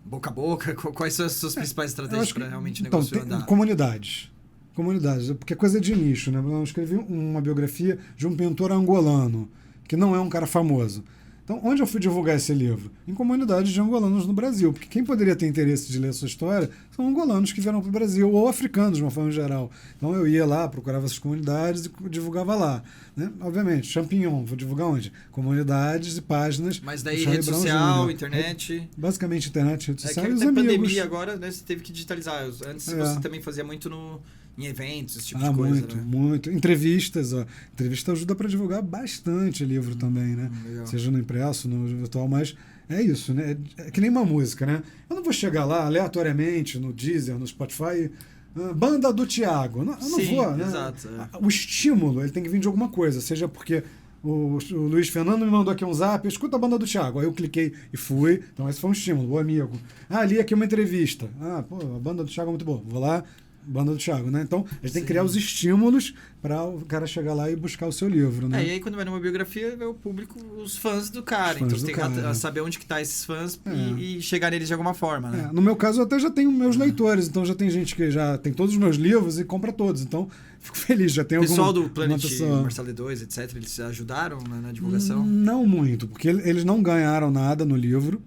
boca a boca? Quais são as suas principais estratégias para realmente o negócio andar? Comunidades, porque é coisa de nicho, né? Eu escrevi uma biografia de um pintor angolano, que não é um cara famoso. Então, onde eu fui divulgar esse livro? Em comunidades de angolanos no Brasil, porque quem poderia ter interesse de ler a sua história são angolanos que vieram para o Brasil, ou africanos, de uma forma geral. Então, eu ia lá, procurava essas comunidades e divulgava lá. Né? Obviamente, Champignon, vou divulgar onde? Comunidades e páginas. Mas daí rede social, internet... Basicamente, internet, rede social e os amigos. Pandemia agora, né, você teve que digitalizar. Antes você também fazia muito em eventos, esse tipo de coisa, muito, né? Muito. Entrevistas, ó. Entrevista ajuda para divulgar bastante livro também, né? Seja no impresso, no virtual, mas é isso, né? É que nem uma música, né? Eu não vou chegar lá aleatoriamente no Deezer, no Spotify, banda do Thiago. Eu não vou, né? Exato, O estímulo, ele tem que vir de alguma coisa, seja porque o Luiz Fernando me mandou aqui um zap, escuta a banda do Thiago. Aí eu cliquei e fui. Então esse foi um estímulo, o amigo. Ali aqui uma entrevista. A banda do Thiago é muito boa. Vou lá, banda do Thiago, né? Então, a gente tem que criar os estímulos para o cara chegar lá e buscar o seu livro, né? E aí, quando vai numa biografia, vê o público, os fãs do cara. Então, você tem que saber onde que tá esses fãs e chegar neles de alguma forma, né? No meu caso, eu até já tenho meus leitores. Então, já tem gente que já tem todos os meus livros e compra todos. Então, fico feliz. Já tem alguma... O pessoal do Planet Marcelo D2, etc., eles ajudaram na divulgação? Não muito, porque eles não ganharam nada no livro.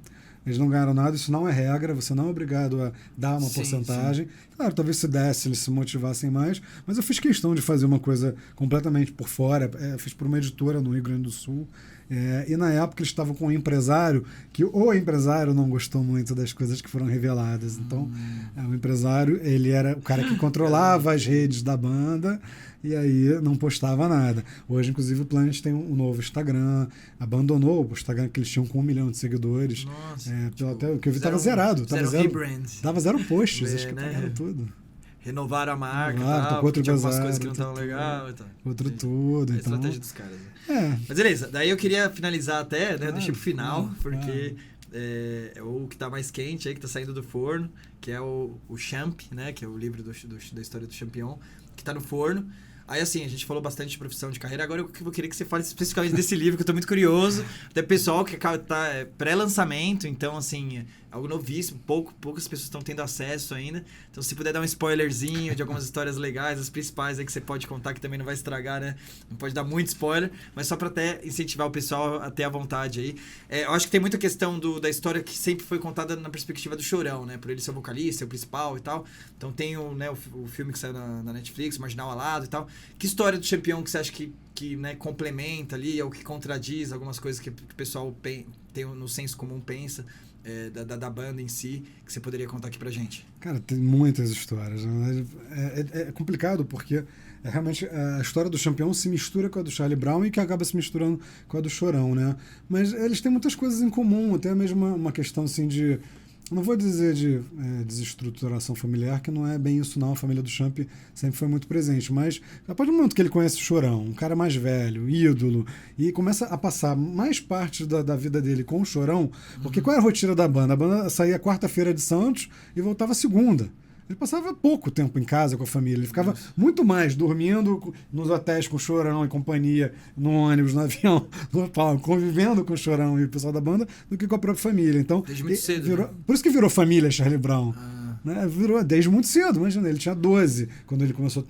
Eles não ganharam nada, isso não é regra, você não é obrigado a dar uma porcentagem. Claro, talvez se desse, eles se motivassem mais, mas eu fiz questão de fazer uma coisa completamente por fora. Fiz por uma editora no Rio Grande do Sul. E na época eles estavam com um empresário que o empresário não gostou muito das coisas que foram reveladas. Então, o empresário, ele era o cara que controlava as redes da banda e aí não postava nada. Hoje, inclusive, o Planet tem um novo Instagram, abandonou o Instagram que eles tinham com 1 milhão de seguidores. Nossa, até o que eu vi estava zerado. Tava zero posts, acho que pagaram tudo. Renovaram a marca, porque tinha algumas coisas que não estavam legais. Outro tudo. É a estratégia dos caras. Mas beleza, daí eu queria finalizar até, né? Deixei pro final, porque é o que tá mais quente aí, que tá saindo do forno, que é o Champ, né? Que é o livro da história do Champignon, que tá no forno. Aí, assim, a gente falou bastante de profissão de carreira. Agora eu queria que você fale especificamente desse livro, que eu tô muito curioso. Até pessoal que tá pré-lançamento, então, assim, algo novíssimo. Poucas pessoas estão tendo acesso ainda. Então, se puder dar um spoilerzinho de algumas histórias legais, as principais aí que você pode contar, que também não vai estragar, né? Não pode dar muito spoiler, mas só pra até incentivar o pessoal a ter a vontade aí. Eu acho que tem muita questão da história que sempre foi contada na perspectiva do Chorão, né? Por ele ser o vocalista, ser o principal e tal. Então, tem o filme que saiu na Netflix, Marginal Alado e tal. Que história do Champignon que você acha que né, complementa ali, ou que contradiz algumas coisas que o pessoal tem no senso comum pensa da banda em si, que você poderia contar aqui pra gente? Cara, tem muitas histórias. Né? É complicado porque realmente a história do Champignon se mistura com a do Charlie Brown e que acaba se misturando com a do Chorão, né? Mas eles têm muitas coisas em comum, até mesmo uma questão assim de... Não vou dizer de desestruturação familiar, que não é bem isso não, a família do Champ sempre foi muito presente, mas a partir do momento que ele conhece o Chorão, um cara mais velho, ídolo, e começa a passar mais parte da vida dele com o Chorão, porque qual era a rotina da banda? A banda saía quarta-feira de Santos e voltava segunda. Ele passava pouco tempo em casa com a família. Ele ficava muito mais dormindo nos hotéis com o Chorão e companhia, no ônibus, no avião, no palco, convivendo com o Chorão e o pessoal da banda, do que com a própria família. Então, desde muito cedo. Né? Por isso que virou família Charlie Brown. Né? Virou desde muito cedo, imagina. Ele tinha 12 quando ele conheceu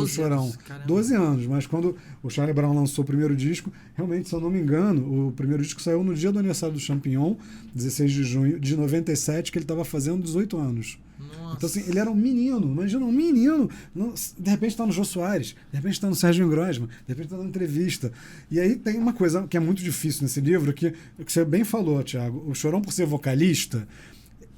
o Chorão. 12 anos. Mas quando o Charlie Brown lançou o primeiro disco, realmente, se eu não me engano, o primeiro disco saiu no dia do aniversário do Champignon, 16 de junho de 97, que ele estava fazendo 18 anos. Nossa. Então, assim, ele era um menino, imagina, um menino, de repente está no Jô Soares, de repente está no Sérgio Grosman, de repente está na entrevista. E aí tem uma coisa que é muito difícil nesse livro, que você bem falou, Thiago, o Chorão, por ser vocalista,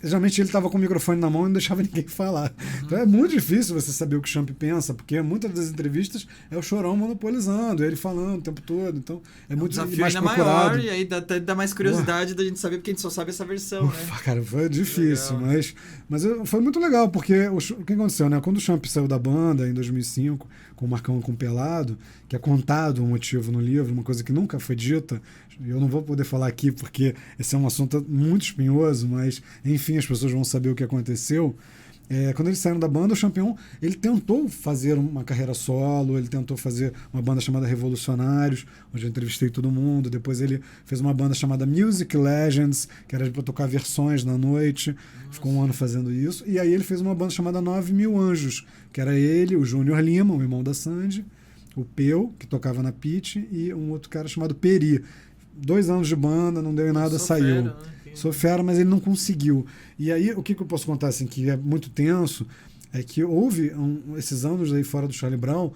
geralmente ele estava com o microfone na mão e não deixava ninguém falar. Então é muito difícil você saber o que o Champ pensa, porque muitas das entrevistas é o Chorão monopolizando, ele falando o tempo todo. Então é muito mais desafio ainda maior, e aí dá mais curiosidade da gente saber, porque a gente só sabe essa versão, né? Cara, foi difícil, mas foi muito legal, porque o que aconteceu, né? Quando o Champ saiu da banda em 2005, com o Marcão e com o Pelado, que é contado um motivo no livro, uma coisa que nunca foi dita, eu não vou poder falar aqui porque esse é um assunto muito espinhoso, mas enfim, as pessoas vão saber o que aconteceu. Quando eles saíram da banda, o Champignon, ele tentou fazer uma carreira solo, ele tentou fazer uma banda chamada Revolucionários, onde eu entrevistei todo mundo. Depois ele fez uma banda chamada Music Legends, que era para tocar versões na noite. Ficou um ano fazendo isso. E aí ele fez uma banda chamada 9.000 Anjos, que era ele, o Júnior Lima, o irmão da Sandy, o Peu, que tocava na Pitty, e um outro cara chamado Peri. 2 anos de banda, não deu em nada, saiu. Né? Sou fera, mas ele não conseguiu. E aí, o que eu posso contar, assim, que é muito tenso, é que houve esses anos aí fora do Charlie Brown,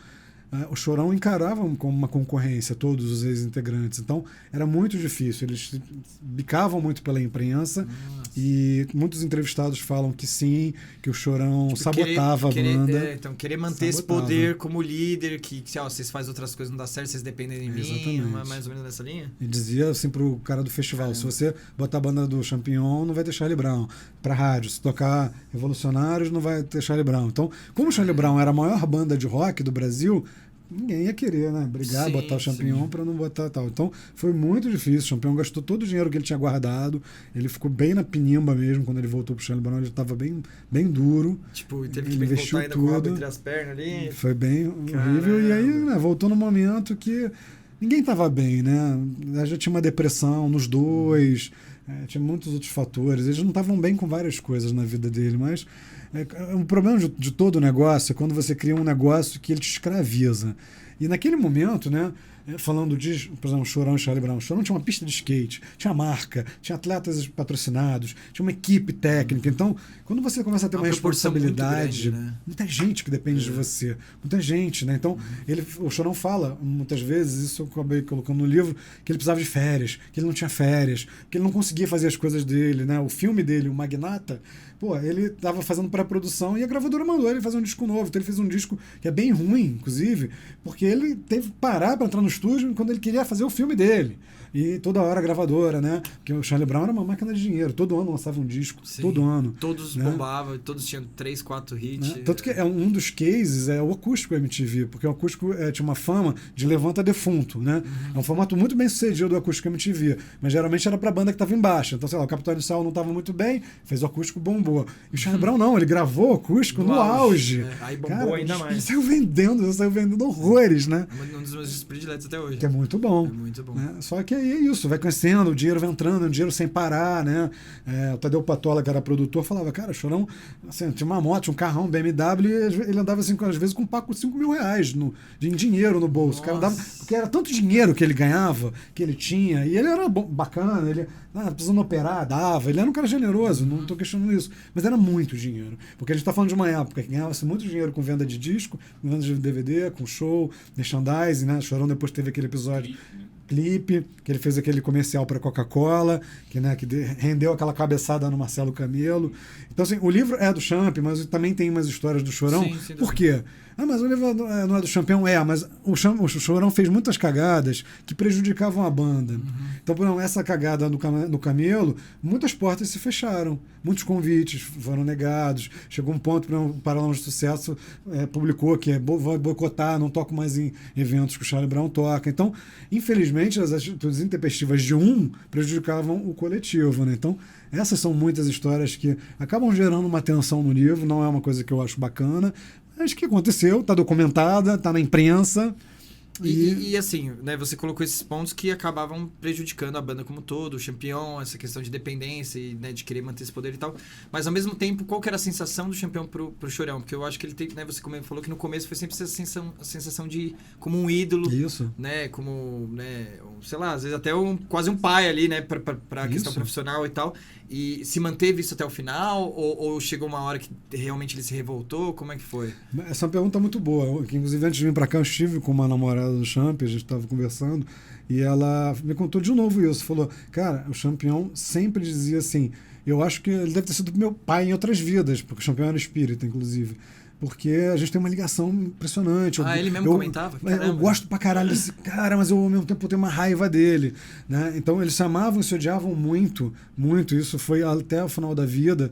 o Chorão encarava como uma concorrência todos os ex-integrantes. Então, era muito difícil. Eles bicavam muito pela imprensa. Nossa. E muitos entrevistados falam que sim, que o Chorão tipo, sabotava a banda. Então, querer manter esse poder como líder, que vocês fazem outras coisas, não dá certo, vocês dependem de mim, mais ou menos nessa linha? E dizia assim pro cara do festival, se você botar a banda do Champignon, não vai ter Charlie Brown. Pra rádio, se tocar Revolucionários, não vai ter Charlie Brown. Então, como o Charlie Brown era a maior banda de rock do Brasil, ninguém ia querer, né? Brigar, botar o Champignon para não botar tal. Então, foi muito difícil. O Champignon gastou todo o dinheiro que ele tinha guardado. Ele ficou bem na pinimba mesmo. Quando ele voltou pro Charlie Brown, ele estava bem, bem duro. Tipo, teve que investiu voltar ainda tudo. Com o rabo entre as pernas ali. Foi bem horrível. E aí, né, voltou no momento que ninguém estava bem, né? Já tinha uma depressão nos dois. Tinha muitos outros fatores. Eles não estavam bem com várias coisas na vida dele, mas um problema de todo o negócio é quando você cria um negócio que ele te escraviza. E naquele momento, né, falando de, por exemplo, Chorão e Charlie Brown, Chorão tinha uma pista de skate, tinha marca, tinha atletas patrocinados, tinha uma equipe técnica. Então, quando você começa a ter uma responsabilidade, grande, né? Muita gente que depende de você, muita gente, né? Então, o Chorão fala muitas vezes, isso eu acabei colocando no livro, que ele precisava de férias, que ele não tinha férias, que ele não conseguia fazer as coisas dele, né? O filme dele, o Magnata, ele estava fazendo pré-produção e a gravadora mandou ele fazer um disco novo. Então ele fez um disco que é bem ruim, inclusive, porque ele teve que parar para entrar no estúdio quando ele queria fazer o filme dele. E toda hora a gravadora, né? Porque o Charlie Brown era uma máquina de dinheiro. Todo ano lançava um disco. Sim, todo ano. Todos bombavam, todos tinham 3, 4 hits. Né? Tanto que um dos cases é o acústico MTV, porque o acústico tinha uma fama de levanta defunto, né? É um formato muito bem sucedido do acústico MTV, mas geralmente era pra banda que estava embaixo. Então, sei lá, o Capital Inicial não estava muito bem, fez o acústico, bombou. E o Charlie Brown não, ele gravou o acústico no auge. Né? Aí bombou ainda mais. Ele saiu vendendo horrores, né? É um dos meus prediletos até hoje. Que é muito bom. É muito bom. Né? Só que aí é isso, vai crescendo, o dinheiro vai entrando, o dinheiro sem parar, né? O Tadeu Patola, que era produtor, falava, cara, Chorão, assim, tinha uma moto, um carrão, BMW, e ele andava assim, às vezes com um paco de 5 mil reais de dinheiro no bolso. O cara andava, porque era tanto dinheiro que ele ganhava, que ele tinha, e ele era bacana, ele precisando operar, dava, ele era um cara generoso, não estou questionando isso, mas era muito dinheiro, porque a gente está falando de uma época que ganhava-se muito dinheiro com venda de disco, com venda de DVD, com show, merchandising, né? Chorão depois teve aquele episódio clipe, que ele fez aquele comercial para Coca-Cola, que rendeu aquela cabeçada no Marcelo Camelo. Então, assim, o livro é do Champ, mas também tem umas histórias do Chorão. Sim, por quê? Mas o livro não é do Champião? Mas o Chorão fez muitas cagadas que prejudicavam a banda. Uhum. Então, por exemplo, essa cagada no Camelo, muitas portas se fecharam, muitos convites foram negados. Chegou um ponto, para o Paralama de Sucesso publicou que vai boicotar, não toco mais em eventos que o Charlie Brown toca. Então, infelizmente, as atitudes intempestivas de prejudicavam o coletivo, né? Então, essas são muitas histórias que acabam gerando uma tensão no livro, não é uma coisa que eu acho bacana, mas que aconteceu, está documentada, está na imprensa. E assim, né, você colocou esses pontos que acabavam prejudicando a banda como um todo, o Champignon, essa questão de dependência e, né, de querer manter esse poder e tal. Mas ao mesmo tempo, qual que era a sensação do Champignon pro Chorão? Porque eu acho que ele tem, né, você falou que no começo foi sempre essa sensação de como um ídolo. Isso. Né, como, né, sei lá, às vezes até quase um pai ali, né, pra questão profissional e tal. E se manteve isso até o final? Ou chegou uma hora que realmente ele se revoltou? Como é que foi? Essa é uma pergunta muito boa. Inclusive, antes de vir pra cá, eu estive com uma namorada do Champ, a gente estava conversando, e ela me contou de novo isso. Falou, cara, o Champignon sempre dizia assim, eu acho que ele deve ter sido meu pai em outras vidas, porque o Champignon era espírita, inclusive. Porque a gente tem uma ligação impressionante. Ele mesmo comentava? Caramba. Eu gosto pra caralho desse cara, mas eu ao mesmo tempo tenho uma raiva dele. Né? Então eles se amavam e se odiavam muito, muito. Isso foi até o final da vida.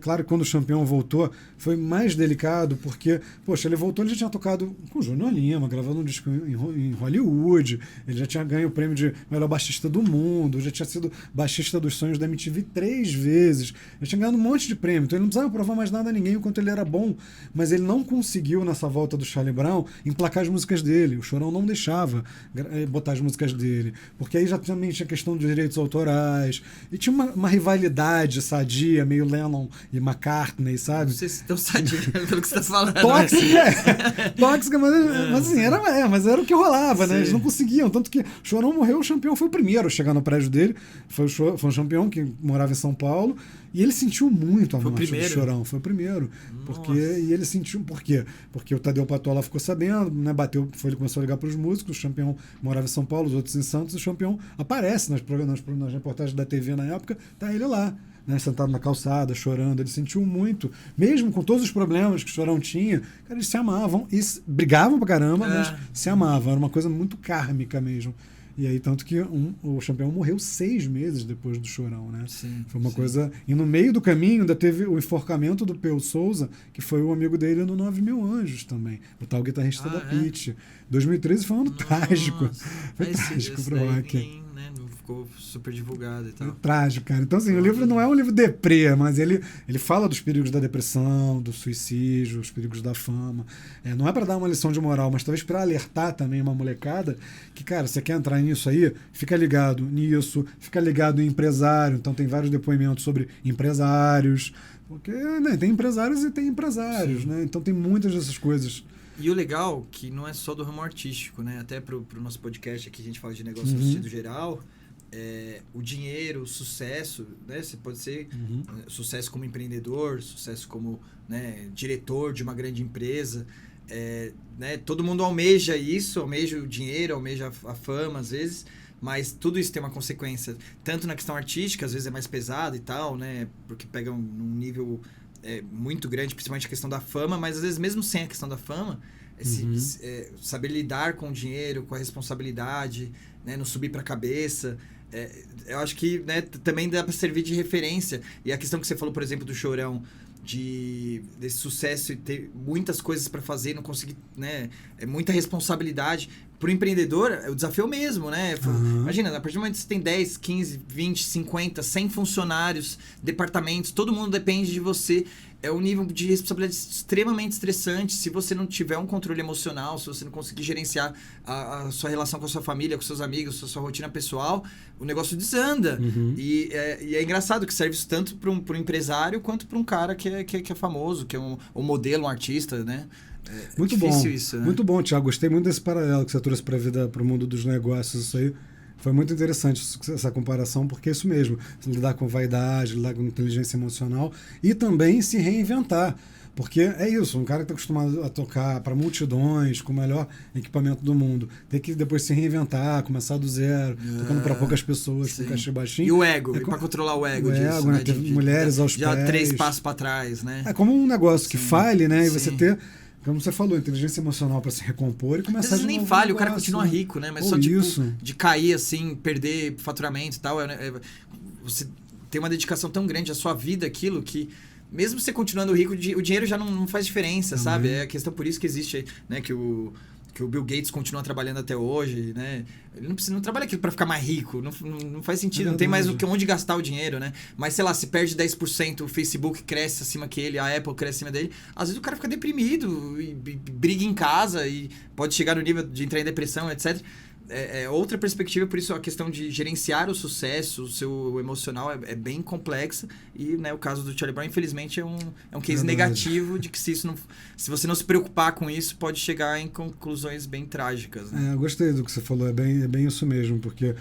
Claro que quando o Champignon voltou, foi mais delicado, porque, poxa, ele voltou, ele já tinha tocado com o Júnior Lima, gravando um disco em Hollywood, ele já tinha ganho o prêmio de melhor baixista do mundo, já tinha sido baixista dos sonhos da MTV 3 vezes, ele tinha ganhado um monte de prêmio, então ele não precisava provar mais nada a ninguém enquanto ele era bom, mas ele não conseguiu, nessa volta do Charlie Brown, emplacar as músicas dele. O Chorão não deixava botar as músicas dele, porque aí já também tinha questão de direitos autorais, e tinha uma rivalidade sadia, meio Lennon e McCartney, sabe? Não sei se tão sadia pelo que você tá falando. Tóxica, tóxica, mas assim, mas era o que rolava, né? Eles não conseguiam, tanto que o Chorão morreu, o Champion foi o primeiro a chegar no prédio dele, foi um Champion que morava em São Paulo, e ele sentiu muito a morte do Chorão, foi o primeiro. E ele sentiu, por quê? Porque o Tadeu Patola ficou sabendo, né? Ele começou a ligar para os músicos, o Champion morava em São Paulo, os outros em Santos, e o Champion aparece nas reportagens da TV na época, tá ele lá, né, sentado na calçada, chorando. Ele sentiu muito, mesmo com todos os problemas que o Chorão tinha, cara, eles se amavam e brigavam pra caramba, mas se amavam. Era uma coisa muito kármica mesmo. E aí, tanto que o Champion morreu 6 meses depois do Chorão, né? Sim, foi uma coisa... E no meio do caminho ainda teve o enforcamento do Peu Souza, que foi o amigo dele no 9.000 Anjos também, o tal guitarrista da Pitty. 2013 foi um ano trágico. Foi trágico pro rock. Não ficou super divulgado e tal. É trágico, cara. Então, assim, o livro não é um livro deprê, mas ele fala dos perigos da depressão, do suicídio, os perigos da fama. Não é para dar uma lição de moral, mas talvez para alertar também uma molecada que, cara, você quer entrar nisso aí, fica ligado nisso, fica ligado em empresário. Então, tem vários depoimentos sobre empresários, porque, né, tem empresários e tem empresários, né? Então, tem muitas dessas coisas. E o legal que não é só do ramo artístico, né? Até pro nosso podcast aqui, a gente fala de negócio no sentido geral. O dinheiro, o sucesso, né? Você pode ser sucesso como empreendedor, sucesso como, né, diretor de uma grande empresa. Né? Todo mundo almeja isso, almeja o dinheiro, almeja a fama, às vezes. Mas tudo isso tem uma consequência. Tanto na questão artística, às vezes é mais pesado e tal, né? Porque pega num nível... muito grande, principalmente a questão da fama, mas às vezes mesmo sem a questão da fama, saber lidar com o dinheiro, com a responsabilidade, né, não subir para a cabeça, eu acho que, né, também dá para servir de referência. E a questão que você falou, por exemplo, do Chorão, desse sucesso e ter muitas coisas para fazer, não conseguir, né, muita responsabilidade. Para o empreendedor, o desafio é o mesmo, né? Imagina, a partir do momento que você tem 10, 15, 20, 50, 100 funcionários, departamentos, todo mundo depende de você. É um nível de responsabilidade extremamente estressante. Se você não tiver um controle emocional, se você não conseguir gerenciar a sua relação com a sua família, com seus amigos, a sua rotina pessoal, o negócio desanda. E é engraçado que serve isso tanto para um empresário quanto para um cara que é famoso, que é um modelo, um artista, né? Muito bom, isso, né? Muito bom, Thiago. Gostei muito desse paralelo que você trouxe para a vida, para o mundo dos negócios. Isso aí foi muito interessante, essa comparação, porque é isso mesmo. Lidar com vaidade, lidar com inteligência emocional e também se reinventar. Porque é isso, um cara que está acostumado a tocar para multidões, com o melhor equipamento do mundo, tem que depois se reinventar, começar do zero, tocando para poucas pessoas, com cachê baixinho. E o ego, para controlar o ego disso, né? Ter mulheres aos pés. Já 3 passos para trás, né? É como um negócio que fale, né? E você ter... Como você falou, inteligência emocional para se recompor e começar às vezes nem falha, o cara continua rico, né? Mas só tipo, isso. De cair assim, perder faturamento e tal. Você tem uma dedicação tão grande à sua vida, aquilo que, mesmo você continuando rico, o dinheiro já não faz diferença, sabe? É a questão, por isso que existe, né, que o Bill Gates continua trabalhando até hoje, né? Ele não trabalha aquilo para ficar mais rico, não faz sentido, não tem mais onde gastar o dinheiro, né? Mas, sei lá, se perde 10%, o Facebook cresce acima que ele, a Apple cresce acima dele, às vezes o cara fica deprimido e briga em casa e pode chegar no nível de entrar em depressão, etc. Outra perspectiva, por isso a questão de gerenciar o sucesso, o seu emocional é bem complexa e, né, o caso do Charlie Brown, infelizmente, é um case negativo de que se você não se preocupar com isso, pode chegar em conclusões bem trágicas, né? Eu gostei do que você falou, é bem isso mesmo, porque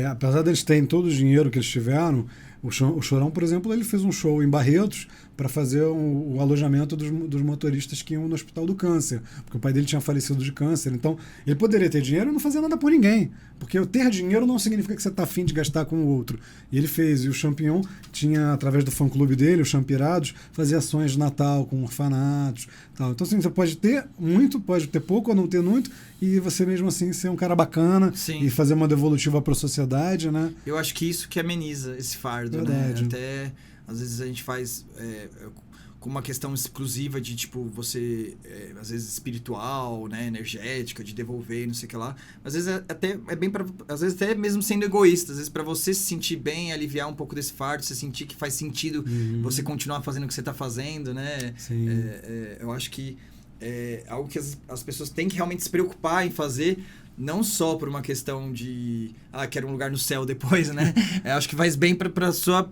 apesar deles terem todo o dinheiro que eles tiveram, o Chorão, por exemplo, ele fez um show em Barretos para fazer o alojamento dos motoristas que iam no Hospital do Câncer, porque o pai dele tinha falecido de câncer. Então, ele poderia ter dinheiro e não fazer nada por ninguém, porque ter dinheiro não significa que você está afim de gastar com o outro. E ele fez, e o Champion tinha, através do fã-clube dele, os Champirados, fazia ações de Natal com orfanatos, tal. Então, assim, você pode ter muito, pode ter pouco ou não ter muito, e você mesmo assim ser um cara bacana. Sim. E fazer uma devolutiva para a sociedade, né? Eu acho que isso que ameniza esse fardo, verdade, né? Até às vezes a gente faz como uma questão exclusiva de, tipo, você, às vezes, espiritual, né, energética, de devolver, não sei o que lá. Às vezes é bem pra... Às vezes até mesmo sendo egoísta, às vezes pra você se sentir bem, aliviar um pouco desse fardo, você sentir que faz sentido você continuar fazendo o que você tá fazendo, né? Sim. Eu acho que é algo que as pessoas têm que realmente se preocupar em fazer, não só por uma questão de quero um lugar no céu depois, né? Acho que faz bem para sua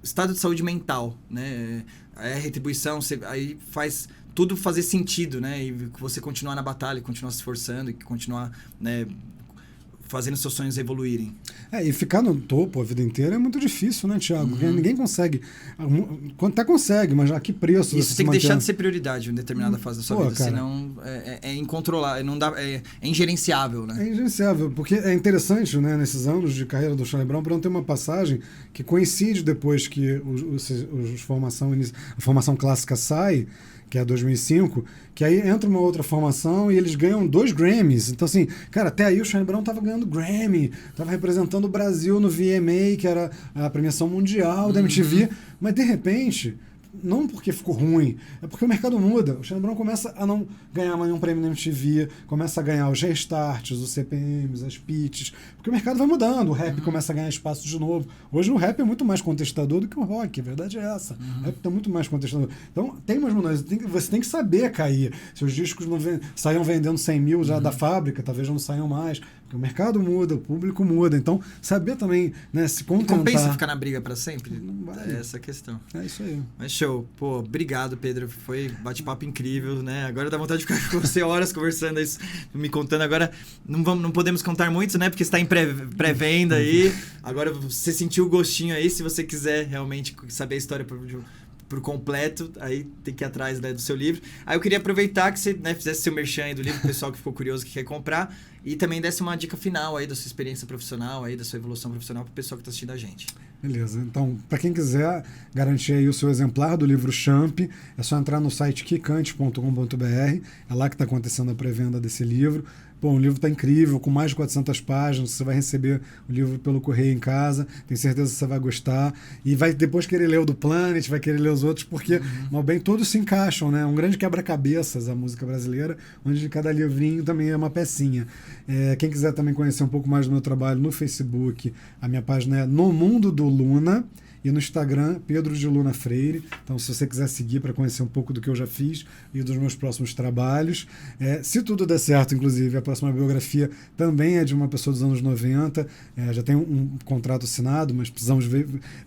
estado de saúde mental, né? A retribuição, aí faz tudo fazer sentido, né? E você continuar na batalha, continuar se esforçando e continuar, né, fazendo seus sonhos evoluírem. E ficar no topo a vida inteira é muito difícil, né, Thiago? Porque ninguém consegue. Até consegue, mas a que preço? Isso tem que deixar de ser prioridade em determinada fase da sua vida, cara, senão é incontrolável, não dá, é ingerenciável, né? É ingerenciável, porque é interessante, né, nesses anos de carreira do Charlie Brown tem uma passagem que coincide depois que a formação clássica sai, que é 2005, que aí entra uma outra formação e eles ganham 2 Grammys. Então, assim, cara, até aí o Charlie Brown tava ganhando Grammy, tava representando o Brasil no VMA, que era a premiação mundial da MTV, mas de repente... Não porque ficou ruim, é porque o mercado muda. O Charlie Brown começa a não ganhar mais nenhum prêmio na MTV, começa a ganhar os restarts, os CPMs, as pitches, porque o mercado vai mudando, o rap começa a ganhar espaço de novo. Hoje o rap é muito mais contestador do que o rock, a verdade é essa. O rap está muito mais contestador. Então tem umas mudanças, você tem que saber cair. Se os discos não saiam vendendo 100 mil já da fábrica, talvez não saiam mais. Porque o mercado muda, o público muda. Então, saber também, né, se contentar... Compensa ficar na briga para sempre? Não vale. É essa a questão. É isso aí. Mas show. Pô, obrigado, Pedro. Foi bate-papo incrível, né? Agora dá vontade de ficar com você horas conversando isso, me contando. Agora não podemos contar muito, né? Porque está em pré-venda aí. Agora você sentiu o gostinho aí. Se você quiser realmente saber a história por completo, aí tem que ir atrás, né, do seu livro. Aí eu queria aproveitar que você, né, fizesse seu merchan aí do livro, o pessoal que ficou curioso, que quer comprar, e também desse uma dica final aí da sua experiência profissional, aí da sua evolução profissional pro pessoal que está assistindo a gente. Beleza. Então, para quem quiser garantir aí o seu exemplar do livro Champ, é só entrar no site kikante.com.br, é lá que está acontecendo a pré-venda desse livro. Pô, o livro está incrível, com mais de 400 páginas, você vai receber o livro pelo correio em casa, tenho certeza que você vai gostar, e vai depois querer ler o do Planet, vai querer ler os outros, porque, mal bem, todos se encaixam, né? Um grande quebra-cabeças, a música brasileira, onde cada livrinho também é uma pecinha. Quem quiser também conhecer um pouco mais do meu trabalho no Facebook, a minha página é No Mundo do Luna, e no Instagram, Pedro de Luna Freire. Então, se você quiser seguir para conhecer um pouco do que eu já fiz e dos meus próximos trabalhos. Se tudo der certo, inclusive, a próxima biografia também é de uma pessoa dos anos 90. Já tem um contrato assinado, mas precisamos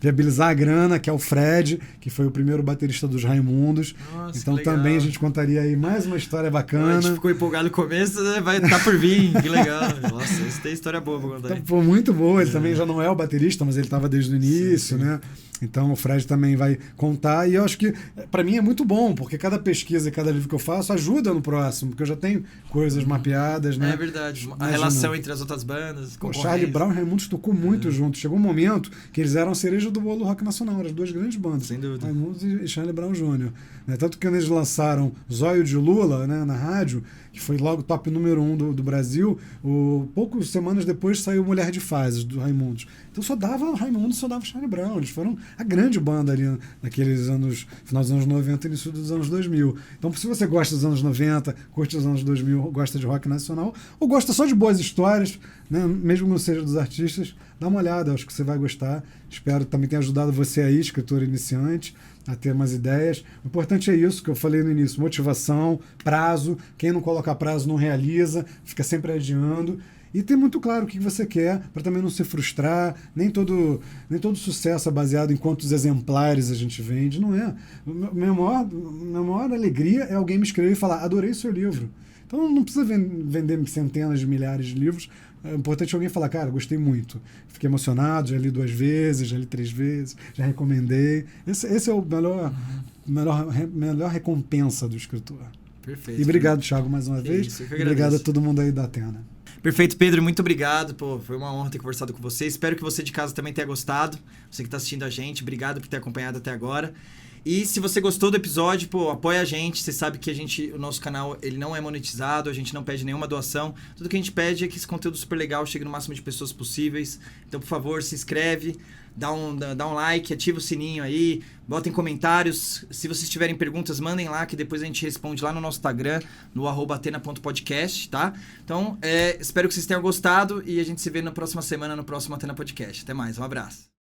viabilizar a grana, que é o Fred, que foi o primeiro baterista dos Raimundos. Nossa, então, também a gente contaria aí mais uma história bacana. A gente ficou empolgado no começo, né? Vai estar por vir. Que legal. Nossa, isso tem história boa para contar. Então, foi muito boa. Ele também já não é o baterista, mas ele estava desde o início, né? Então o Fred também vai contar, e eu acho que para mim é muito bom, porque cada pesquisa e cada livro que eu faço ajuda no próximo, porque eu já tenho coisas mapeadas, né? É verdade. A relação entre as outras bandas. O Charlie Brown e Raimundos tocou muito juntos. Chegou um momento que eles eram a cereja do bolo do rock nacional, eram as 2 grandes bandas. Sem dúvida. Raimundos e Charlie Brown Jr. Tanto que quando eles lançaram Zóio de Lula, né, na rádio, que foi logo top número 1 do Brasil, poucas semanas depois saiu Mulher de Fases, do Raimundos. Então só dava Raimundos, só dava Charlie Brown. Eles foram a grande banda ali naqueles anos, final dos anos 90 e início dos anos 2000. Então, se você gosta dos anos 90, curte os anos 2000, gosta de rock nacional, ou gosta só de boas histórias, né, mesmo que não seja dos artistas, dá uma olhada, acho que você vai gostar. Espero que também tenha ajudado você aí, escritor iniciante, a ter umas ideias. O importante é isso que eu falei no início, motivação, prazo. Quem não coloca prazo não realiza, fica sempre adiando. E ter muito claro o que você quer, para também não se frustrar. Nem todo sucesso é baseado em quantos exemplares a gente vende, não é. Minha maior alegria é alguém me escrever e falar, adorei seu livro. Então não precisa vender centenas de milhares de livros. É importante alguém falar, cara, gostei muito. Fiquei emocionado, já li 2 vezes, já li 3 vezes, já recomendei. Esse é o melhor recompensa do escritor. Perfeito. E obrigado, Thiago, mais uma vez. Isso, obrigado a todo mundo aí da Atena. Perfeito, Pedro, muito obrigado. Pô, foi uma honra ter conversado com você. Espero que você de casa também tenha gostado. Você que está assistindo a gente, obrigado por ter acompanhado até agora. E se você gostou do episódio, pô, apoia a gente. Você sabe que o nosso canal, ele não é monetizado, a gente não pede nenhuma doação. Tudo que a gente pede é que esse conteúdo super legal chegue no máximo de pessoas possíveis. Então, por favor, se inscreve, dá um like, ativa o sininho aí, botem comentários. Se vocês tiverem perguntas, mandem lá, que depois a gente responde lá no nosso Instagram, no @atena.podcast, tá? Então, espero que vocês tenham gostado e a gente se vê na próxima semana, no próximo Atena Podcast. Até mais, um abraço.